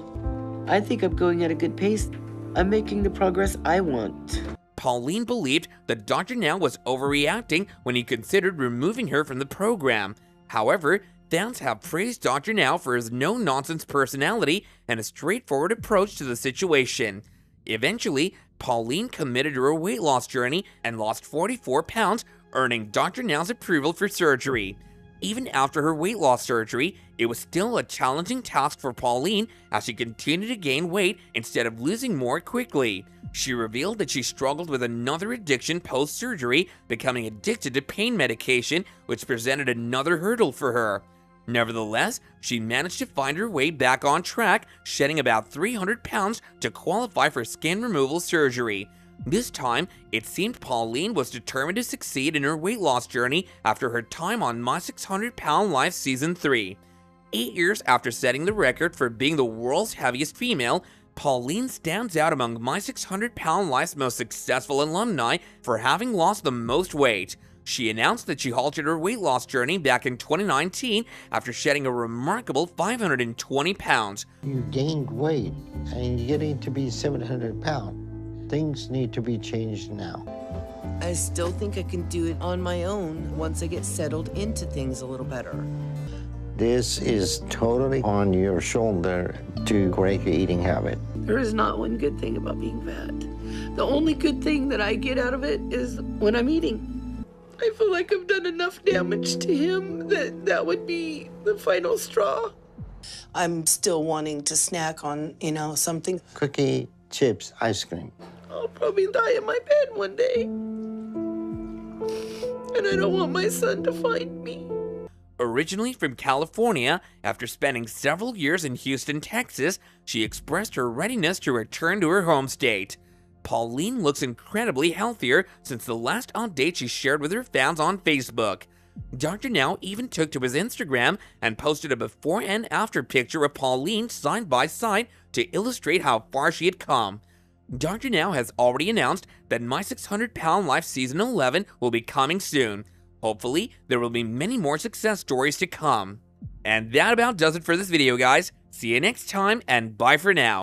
I think I'm going at a good pace. I'm making the progress I want. Pauline believed that Dr. Now was overreacting when he considered removing her from the program. However, fans have praised Dr. Now for his no-nonsense personality and a straightforward approach to the situation. Eventually, Pauline committed to her weight loss journey and lost 44 pounds, earning Dr. Now's approval for surgery. Even after her weight loss surgery, it was still a challenging task for Pauline as she continued to gain weight instead of losing more quickly. She revealed that she struggled with another addiction post-surgery, becoming addicted to pain medication, which presented another hurdle for her. Nevertheless, she managed to find her way back on track, shedding about 300 pounds to qualify for skin removal surgery. This time, it seemed Pauline was determined to succeed in her weight loss journey after her time on My 600 Pound Life Season 3. 8 years after setting the record for being the world's heaviest female, Pauline stands out among My 600 Pound Life's most successful alumni for having lost the most weight. She announced that she halted her weight loss journey back in 2019 after shedding a remarkable 520 pounds. You gained weight and you're getting to be 700 pounds. Things need to be changed now. I still think I can do it on my own once I get settled into things a little better. This is totally on your shoulder to break your eating habit. There is not one good thing about being fat. The only good thing that I get out of it is when I'm eating. I feel like I've done enough damage to him that that would be the final straw. I'm still wanting to snack on, something. Cookie, chips, ice cream. I'll probably die in my bed one day. And I don't want my son to find me. Originally from California, after spending several years in Houston, Texas, she expressed her readiness to return to her home state. Pauline looks incredibly healthier since the last update she shared with her fans on Facebook. Dr. Now even took to his Instagram and posted a before and after picture of Pauline side by side to illustrate how far she had come. Dr. Now has already announced that My 600 Pound Life Season 11 will be coming soon. Hopefully, there will be many more success stories to come. And that about does it for this video, guys. See you next time, and bye for now.